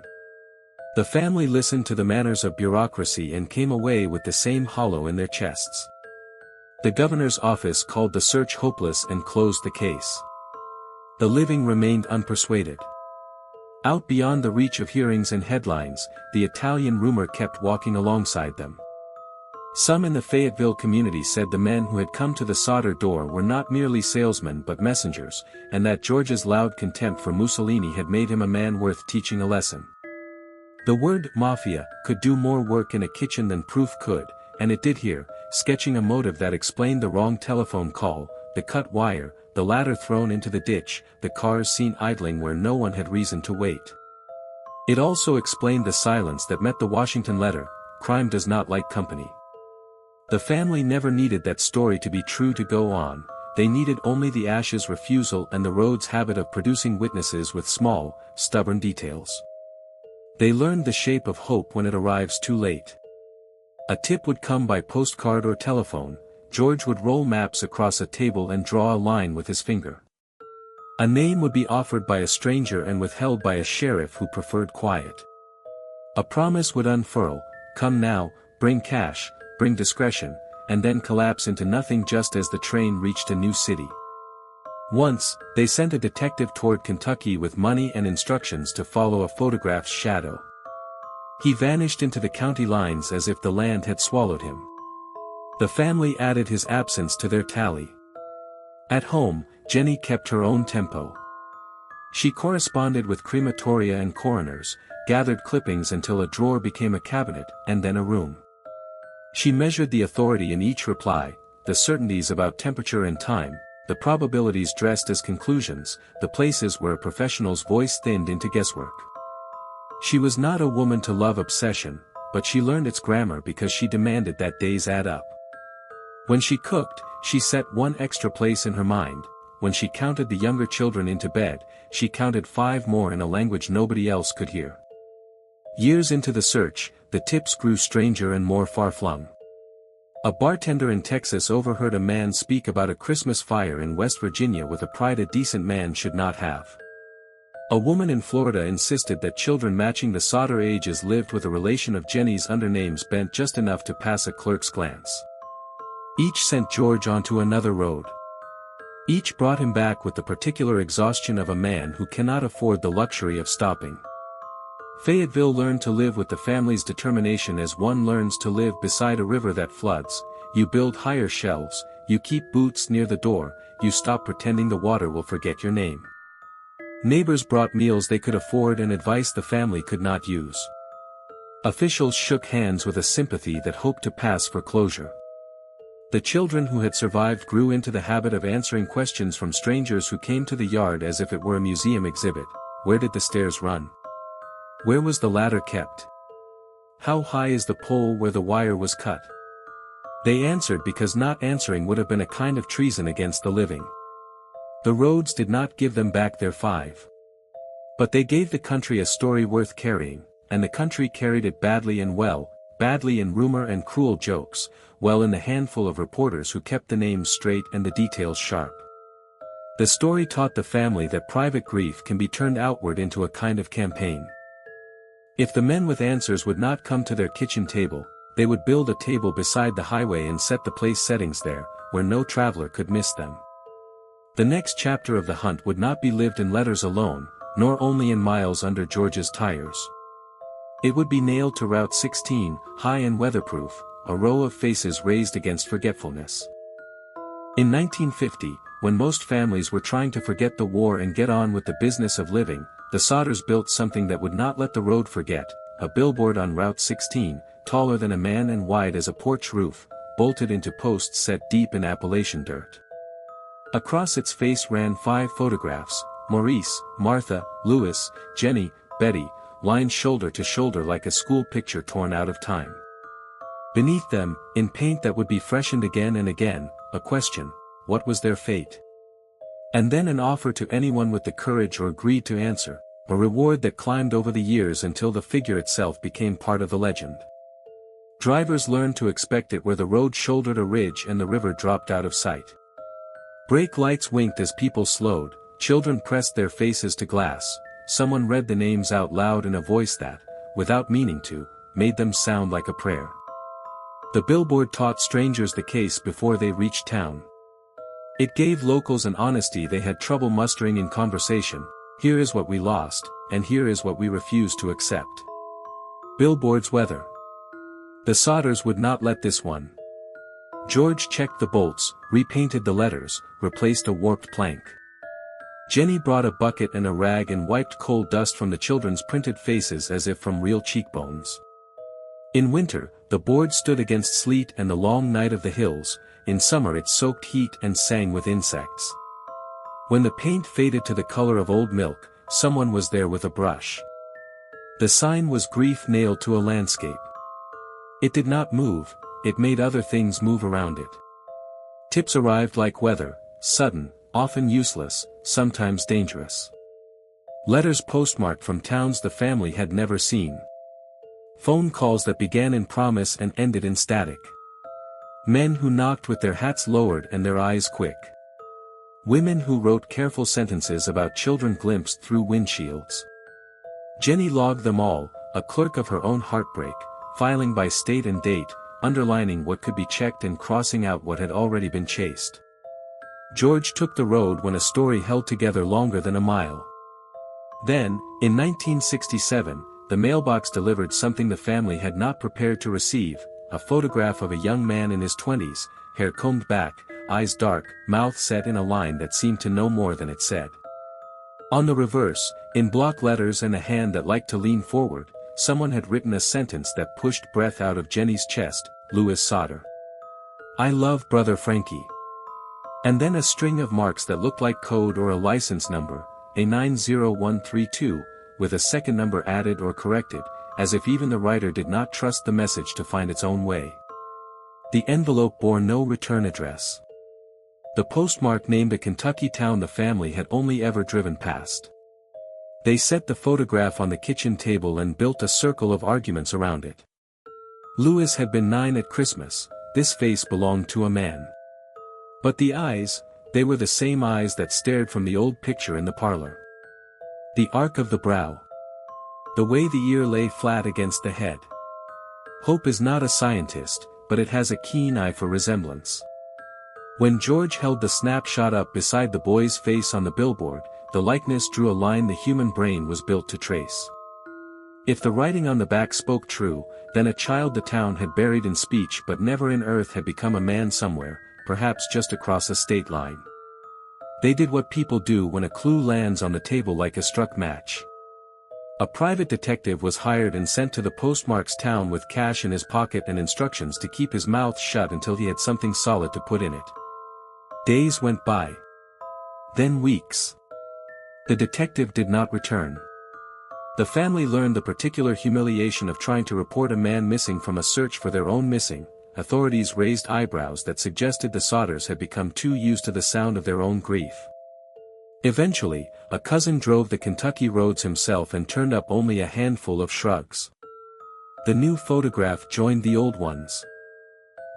The family listened to the manners of bureaucracy and came away with the same hollow in their chests. The governor's office called the search hopeless and closed the case. The living remained unpersuaded. Out beyond the reach of hearings and headlines, the Italian rumor kept walking alongside them. Some in the Fayetteville community said the men who had come to the Sodder door were not merely salesmen but messengers, and that George's loud contempt for Mussolini had made him a man worth teaching a lesson. The word mafia could do more work in a kitchen than proof could, and it did here, sketching a motive that explained the wrong telephone call, the cut wire, the ladder thrown into the ditch, the cars seen idling where no one had reason to wait. It also explained the silence that met the Washington letter, crime does not like company. The family never needed that story to be true to go on, they needed only the ashes' refusal and the road's habit of producing witnesses with small, stubborn details. They learned the shape of hope when it arrives too late. A tip would come by postcard or telephone, George would roll maps across a table and draw a line with his finger. A name would be offered by a stranger and withheld by a sheriff who preferred quiet. A promise would unfurl, come now, bring cash, bring discretion, and then collapse into nothing just as the train reached a new city. Once, they sent a detective toward Kentucky with money and instructions to follow a photograph's shadow. He vanished into the county lines as if the land had swallowed him. The family added his absence to their tally. At home, Jennie kept her own tempo. She corresponded with crematoria and coroners, gathered clippings until a drawer became a cabinet, and then a room. She measured the authority in each reply, the certainties about temperature and time, the probabilities dressed as conclusions, the places where a professional's voice thinned into guesswork. She was not a woman to love obsession, but she learned its grammar because she demanded that days add up. When she cooked, she set one extra place in her mind, when she counted the younger children into bed, she counted 5 more in a language nobody else could hear. Years into the search, the tips grew stranger and more far-flung. A bartender in Texas overheard a man speak about a Christmas fire in West Virginia with a pride a decent man should not have. A woman in Florida insisted that children matching the Sodder ages lived with a relation of Jennie's undernames bent just enough to pass a clerk's glance. Each sent George onto another road. Each brought him back with the particular exhaustion of a man who cannot afford the luxury of stopping. Fayetteville learned to live with the family's determination as one learns to live beside a river that floods. You build higher shelves, you keep boots near the door, you stop pretending the water will forget your name. Neighbors brought meals they could afford and advice the family could not use. Officials shook hands with a sympathy that hoped to pass for closure. The children who had survived grew into the habit of answering questions from strangers who came to the yard as if it were a museum exhibit. Where did the stairs run? Where was the ladder kept? How high is the pole where the wire was cut? They answered because not answering would have been a kind of treason against the living. The roads did not give them back their 5. But they gave the country a story worth carrying, and the country carried it badly and well, badly in rumor and cruel jokes, well in the handful of reporters who kept the names straight and the details sharp. The story taught the family that private grief can be turned outward into a kind of campaign. If the men with answers would not come to their kitchen table, they would build a table beside the highway and set the place settings there, where no traveler could miss them. The next chapter of the hunt would not be lived in letters alone, nor only in miles under George's tires. It would be nailed to Route 16, high and weatherproof, a row of faces raised against forgetfulness. In 1950, when most families were trying to forget the war and get on with the business of living, the Sodders built something that would not let the road forget, a billboard on Route 16, taller than a man and wide as a porch roof, bolted into posts set deep in Appalachian dirt. Across its face ran 5 photographs: Maurice, Martha, Louis, Jennie, Betty, lined shoulder to shoulder like a school picture torn out of time. Beneath them, in paint that would be freshened again and again, a question: what was their fate? And then an offer to anyone with the courage or greed to answer, a reward that climbed over the years until the figure itself became part of the legend. Drivers learned to expect it where the road shouldered a ridge and the river dropped out of sight. Brake lights winked as people slowed, children pressed their faces to glass, someone read the names out loud in a voice that, without meaning to, made them sound like a prayer. The billboard taught strangers the case before they reached town. It gave locals an honesty they had trouble mustering in conversation: here is what we lost, and here is what we refuse to accept. Billboard's weather. The Sodders would not let this one. George checked the bolts, repainted the letters, replaced a warped plank. Jennie brought a bucket and a rag and wiped coal dust from the children's printed faces as if from real cheekbones. In winter, the board stood against sleet and the long night of the hills; in summer it soaked heat and sang with insects. When the paint faded to the color of old milk, someone was there with a brush. The sign was grief nailed to a landscape. It did not move, it made other things move around it. Tips arrived like weather, sudden, often useless, sometimes dangerous. Letters postmarked from towns the family had never seen. Phone calls that began in promise and ended in static. Men who knocked with their hats lowered and their eyes quick. Women who wrote careful sentences about children glimpsed through windshields. Jennie logged them all, a clerk of her own heartbreak, filing by state and date, underlining what could be checked and crossing out what had already been chased. George took the road when a story held together longer than a mile. Then, in 1967, the mailbox delivered something the family had not prepared to receive: a photograph of a young man in his 20s, hair combed back, eyes dark, mouth set in a line that seemed to know more than it said. On the reverse, in block letters and a hand that liked to lean forward, someone had written a sentence that pushed breath out of Jennie's chest: Louis Sodder. I love brother Frankie. And then a string of marks that looked like code or a license number, a 90132, with a second number added or corrected, as if even the writer did not trust the message to find its own way. The envelope bore no return address. The postmark named a Kentucky town the family had only ever driven past. They set the photograph on the kitchen table and built a circle of arguments around it. Louis had been 9 at Christmas, this face belonged to a man. But the eyes, they were the same eyes that stared from the old picture in the parlor. The arc of the brow. The way the ear lay flat against the head. Hope is not a scientist, but it has a keen eye for resemblance. When George held the snapshot up beside the boy's face on the billboard, the likeness drew a line the human brain was built to trace. If the writing on the back spoke true, then a child the town had buried in speech but never in earth had become a man somewhere, perhaps just across a state line. They did what people do when a clue lands on the table like a struck match. A private detective was hired and sent to the postmark's town with cash in his pocket and instructions to keep his mouth shut until he had something solid to put in it. Days went by. Then weeks. The detective did not return. The family learned the particular humiliation of trying to report a man missing from a search for their own missing. Authorities raised eyebrows that suggested the Sodders had become too used to the sound of their own grief. Eventually, a cousin drove the Kentucky roads himself and turned up only a handful of shrugs. The new photograph joined the old ones.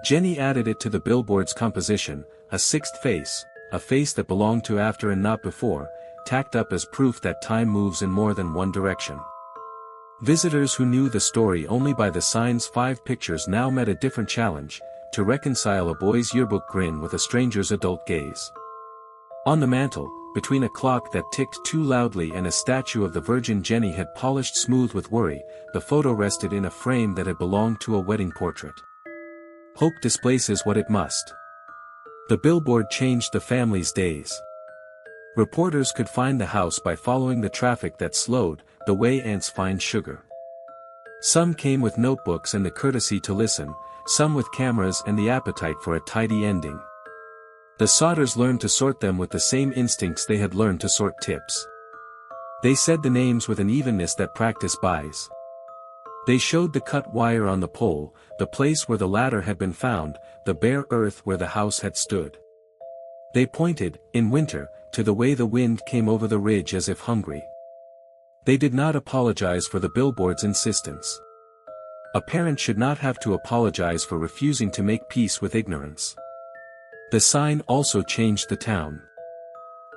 Jennie added it to the billboard's composition, a sixth face, a face that belonged to after and not before, tacked up as proof that time moves in more than one direction. Visitors who knew the story only by the sign's 5 pictures now met a different challenge: to reconcile a boy's yearbook grin with a stranger's adult gaze. On the mantel, between a clock that ticked too loudly and a statue of the Virgin Jennie had polished smooth with worry, the photo rested in a frame that had belonged to a wedding portrait. Hope displaces what it must. The billboard changed the family's days. Reporters could find the house by following the traffic that slowed, the way ants find sugar. Some came with notebooks and the courtesy to listen, some with cameras and the appetite for a tidy ending. The Sodders learned to sort them with the same instincts they had learned to sort tips. They said the names with an evenness that practice buys. They showed the cut wire on the pole, the place where the ladder had been found, the bare earth where the house had stood. They pointed, in winter, to the way the wind came over the ridge as if hungry. They did not apologize for the billboard's insistence. A parent should not have to apologize for refusing to make peace with ignorance. The sign also changed the town.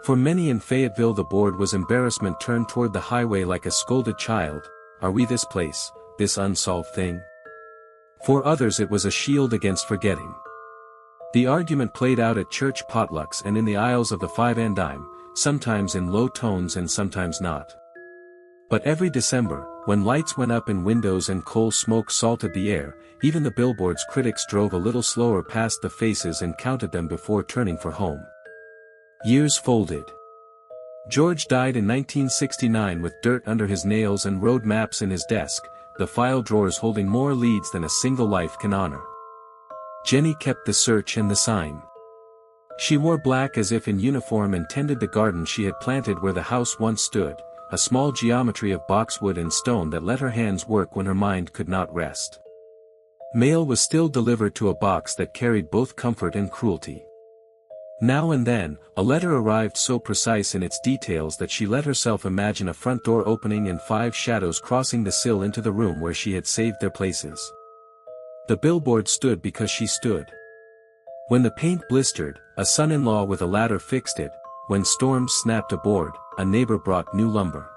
For many in Fayetteville the board was embarrassment turned toward the highway like a scolded child. Are we this place, this unsolved thing? For others it was a shield against forgetting. The argument played out at church potlucks and in the aisles of the Five and Dime, sometimes in low tones and sometimes not. But every December, when lights went up in windows and coal smoke salted the air, even the billboard's critics drove a little slower past the faces and counted them before turning for home. Years folded. George died in 1969 with dirt under his nails and road maps in his desk, the file drawers holding more leads than a single life can honor. Jennie kept the search and the sign. She wore black as if in uniform and tended the garden she had planted where the house once stood, a small geometry of boxwood and stone that let her hands work when her mind could not rest. Mail was still delivered to a box that carried both comfort and cruelty. Now and then, a letter arrived so precise in its details that she let herself imagine a front door opening and 5 shadows crossing the sill into the room where she had saved their places. The billboard stood because she stood. When the paint blistered, a son-in-law with a ladder fixed it. When storms snapped a board, a neighbor brought new lumber.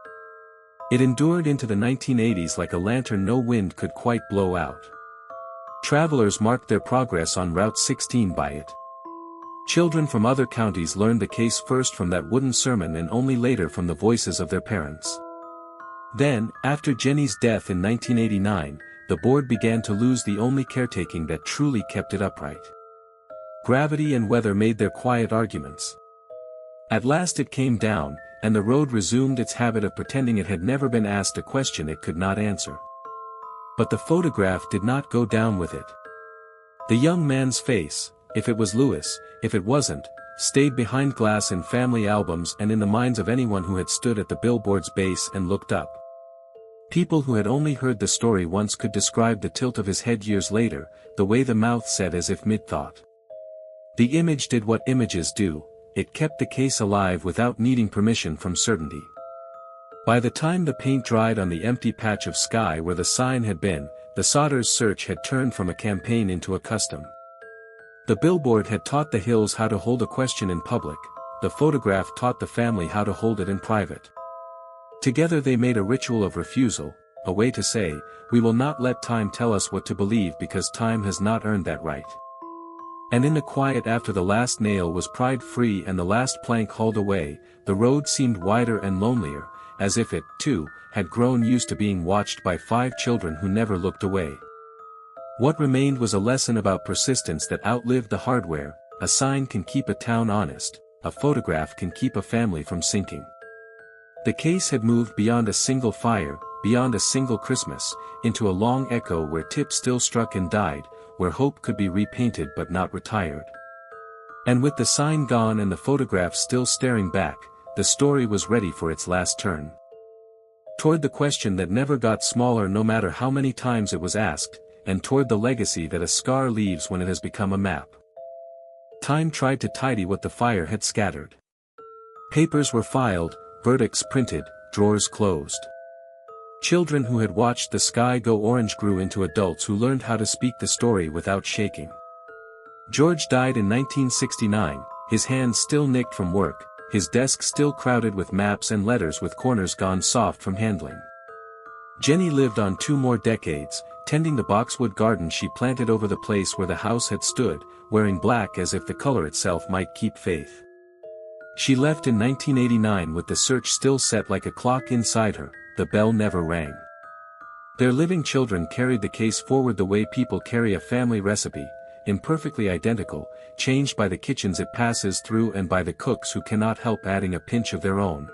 It endured into the 1980s like a lantern no wind could quite blow out. Travelers marked their progress on Route 16 by it. Children from other counties learned the case first from that wooden sermon and only later from the voices of their parents. Then, after Jennie's death in 1989, the board began to lose the only caretaking that truly kept it upright. Gravity and weather made their quiet arguments. At last it came down, and the road resumed its habit of pretending it had never been asked a question it could not answer. But the photograph did not go down with it. The young man's face, if it was Lewis, if it wasn't, stayed behind glass in family albums and in the minds of anyone who had stood at the billboard's base and looked up. People who had only heard the story once could describe the tilt of his head years later, the way the mouth said as if mid-thought. The image did what images do. It kept the case alive without needing permission from certainty. By the time the paint dried on the empty patch of sky where the sign had been, the Sodders' search had turned from a campaign into a custom. The billboard had taught the hills how to hold a question in public, the photograph taught the family how to hold it in private. Together they made a ritual of refusal, a way to say, we will not let time tell us what to believe because time has not earned that right. And in the quiet after the last nail was pried free and the last plank hauled away, the road seemed wider and lonelier, as if it, too, had grown used to being watched by 5 children who never looked away. What remained was a lesson about persistence that outlived the hardware. A sign can keep a town honest, a photograph can keep a family from sinking. The case had moved beyond a single fire, beyond a single Christmas, into a long echo where tips still struck and died, where hope could be repainted but not retired. And with the sign gone and the photograph still staring back, the story was ready for its last turn. Toward the question that never got smaller no matter how many times it was asked, and toward the legacy that a scar leaves when it has become a map. Time tried to tidy what the fire had scattered. Papers were filed, verdicts printed, drawers closed. Children who had watched the sky go orange grew into adults who learned how to speak the story without shaking. George died in 1969, his hands still nicked from work, his desk still crowded with maps and letters with corners gone soft from handling. Jennie lived on 2 more decades, tending the boxwood garden she planted over the place where the house had stood, wearing black as if the color itself might keep faith. She left in 1989 with the search still set like a clock inside her. The bell never rang. Their living children carried the case forward the way people carry a family recipe, imperfectly identical, changed by the kitchens it passes through and by the cooks who cannot help adding a pinch of their own.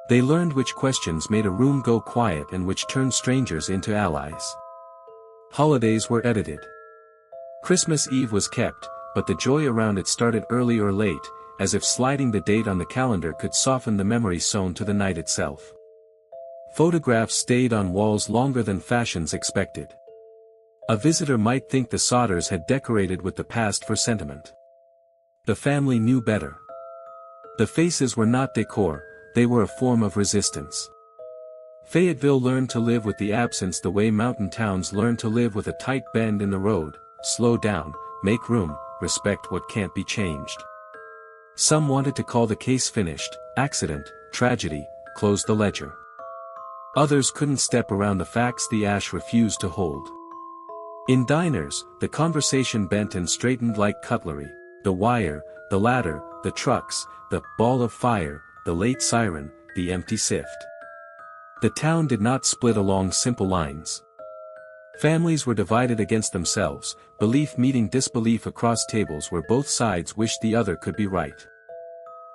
They learned which questions made a room go quiet and which turned strangers into allies. Holidays were edited. Christmas Eve was kept, but the joy around it started early or late, as if sliding the date on the calendar could soften the memory sewn to the night itself. Photographs stayed on walls longer than fashions expected. A visitor might think the Sodders had decorated with the past for sentiment. The family knew better. The faces were not decor, they were a form of resistance. Fayetteville learned to live with the absence the way mountain towns learn to live with a tight bend in the road: slow down, make room, respect what can't be changed. Some wanted to call the case finished, accident, tragedy, close the ledger. Others couldn't step around the facts the ash refused to hold. In diners, the conversation bent and straightened like cutlery: the wire, the ladder, the trucks, the ball of fire, the late siren, the empty sift. The town did not split along simple lines. Families were divided against themselves, belief meeting disbelief across tables where both sides wished the other could be right.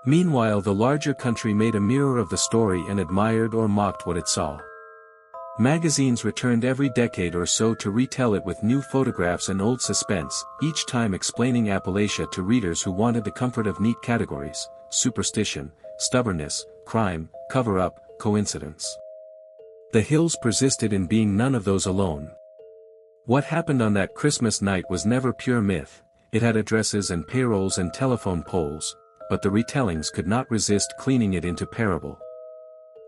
Meanwhile, the larger country made a mirror of the story and admired or mocked what it saw. Magazines returned every decade or so to retell it with new photographs and old suspense, each time explaining Appalachia to readers who wanted the comfort of neat categories: superstition, stubbornness, crime, cover-up, coincidence. The hills persisted in being none of those alone. What happened on that Christmas night was never pure myth. It had addresses and payrolls and telephone poles, but the retellings could not resist cleaning it into parable.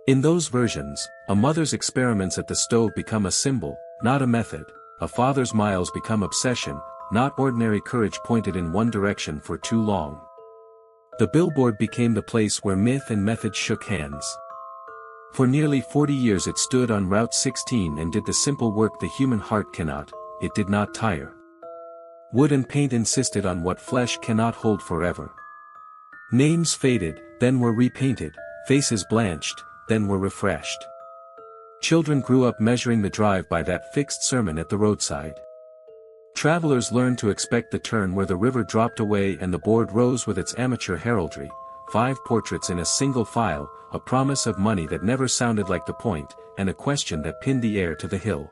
In those versions, a mother's experiments at the stove become a symbol, not a method; a father's miles become obsession, not ordinary courage pointed in one direction for too long. The billboard became the place where myth and method shook hands. For nearly 40 years it stood on Route 16 and did the simple work the human heart cannot. It did not tire. Wood and paint insisted on what flesh cannot hold forever. Names faded, then were repainted; faces blanched, then were refreshed. Children grew up measuring the drive by that fixed sermon at the roadside. Travelers learned to expect the turn where the river dropped away and the board rose with its amateur heraldry: 5 portraits in a single file, a promise of money that never sounded like the point, and a question that pinned the air to the hill.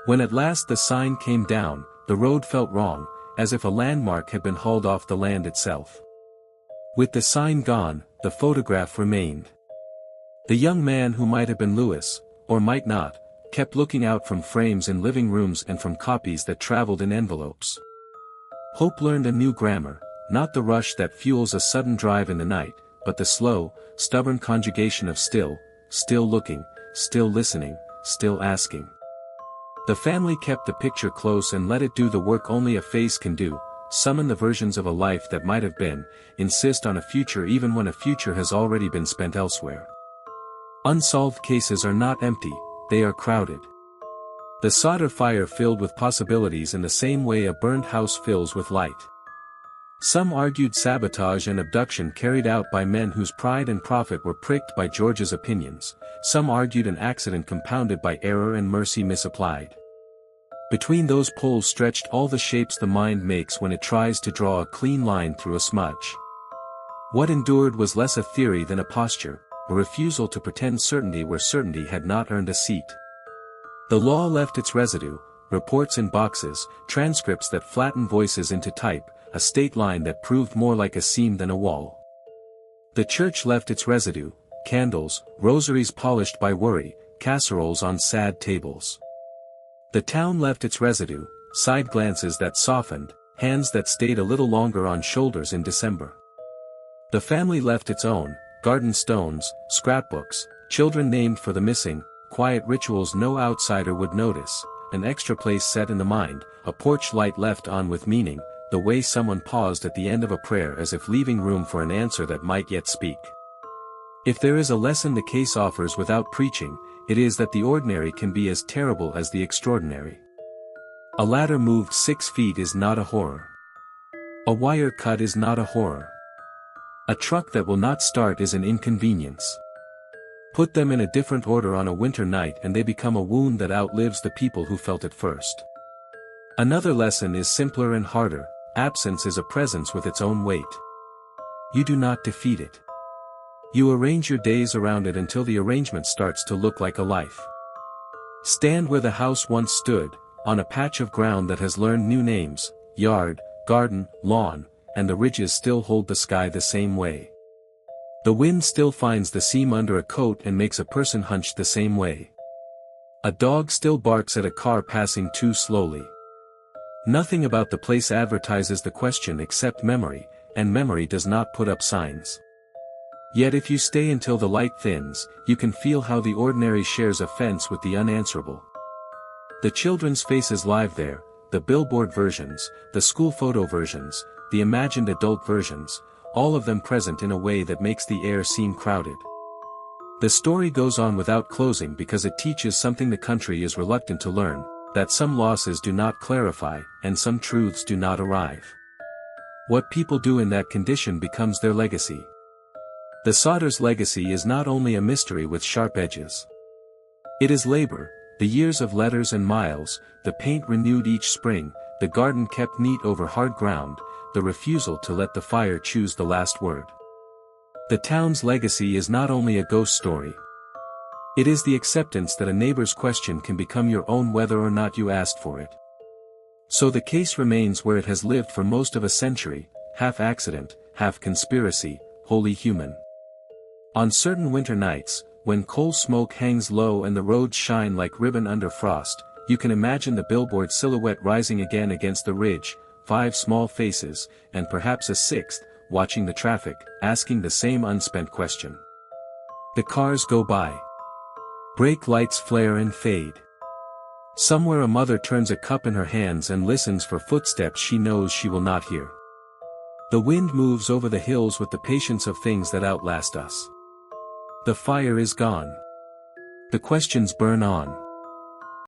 When at last the sign came down, the road felt wrong, as if a landmark had been hauled off the land itself. With the sign gone, the photograph remained. The young man who might have been Lewis, or might not, kept looking out from frames in living rooms and from copies that traveled in envelopes. Hope learned a new grammar: not the rush that fuels a sudden drive in the night, but the slow, stubborn conjugation of still looking, still listening, still asking. The family kept the picture close and let it do the work only a face can do: summon the versions of a life that might have been, insist on a future even when a future has already been spent elsewhere. Unsolved cases are not empty, they are crowded. The Sodder fire filled with possibilities in the same way a burned house fills with light. Some argued sabotage and abduction carried out by men whose pride and profit were pricked by George's opinions; some argued an accident compounded by error and mercy misapplied. Between those poles stretched all the shapes the mind makes when it tries to draw a clean line through a smudge. What endured was less a theory than a posture, a refusal to pretend certainty where certainty had not earned a seat. The law left its residue: reports in boxes, transcripts that flattened voices into type, a state line that proved more like a seam than a wall. The church left its residue: candles, rosaries polished by worry, casseroles on sad tables. The town left its residue: side glances that softened, hands that stayed a little longer on shoulders in December. The family left its own: garden stones, scrapbooks, children named for the missing, quiet rituals no outsider would notice, an extra place set in the mind, a porch light left on with meaning, the way someone paused at the end of a prayer as if leaving room for an answer that might yet speak. If there is a lesson the case offers without preaching, it is that the ordinary can be as terrible as the extraordinary. A ladder moved 6 feet is not a horror. A wire cut is not a horror. A truck that will not start is an inconvenience. Put them in a different order on a winter night and they become a wound that outlives the people who felt it first. Another lesson is simpler and harder: absence is a presence with its own weight. You do not defeat it. You arrange your days around it until the arrangement starts to look like a life. Stand where the house once stood, on a patch of ground that has learned new names: yard, garden, lawn, and the ridges still hold the sky the same way. The wind still finds the seam under a coat and makes a person hunch the same way. A dog still barks at a car passing too slowly. Nothing about the place advertises the question except memory, and memory does not put up signs. Yet if you stay until the light thins, you can feel how the ordinary shares a fence with the unanswerable. The children's faces live there, the billboard versions, the school photo versions, the imagined adult versions, all of them present in a way that makes the air seem crowded. The story goes on without closing because it teaches something the country is reluctant to learn, that some losses do not clarify, and some truths do not arrive. What people do in that condition becomes their legacy. The Sodder's legacy is not only a mystery with sharp edges. It is labor, the years of letters and miles, the paint renewed each spring, the garden kept neat over hard ground, the refusal to let the fire choose the last word. The town's legacy is not only a ghost story. It is the acceptance that a neighbor's question can become your own whether or not you asked for it. So the case remains where it has lived for most of a century, half accident, half conspiracy, wholly human. On certain winter nights, when coal smoke hangs low and the roads shine like ribbon under frost, you can imagine the billboard silhouette rising again against the ridge, 5 small faces, and perhaps a 6th, watching the traffic, asking the same unspent question. The cars go by. Brake lights flare and fade. Somewhere a mother turns a cup in her hands and listens for footsteps she knows she will not hear. The wind moves over the hills with the patience of things that outlast us. The fire is gone. The questions burn on.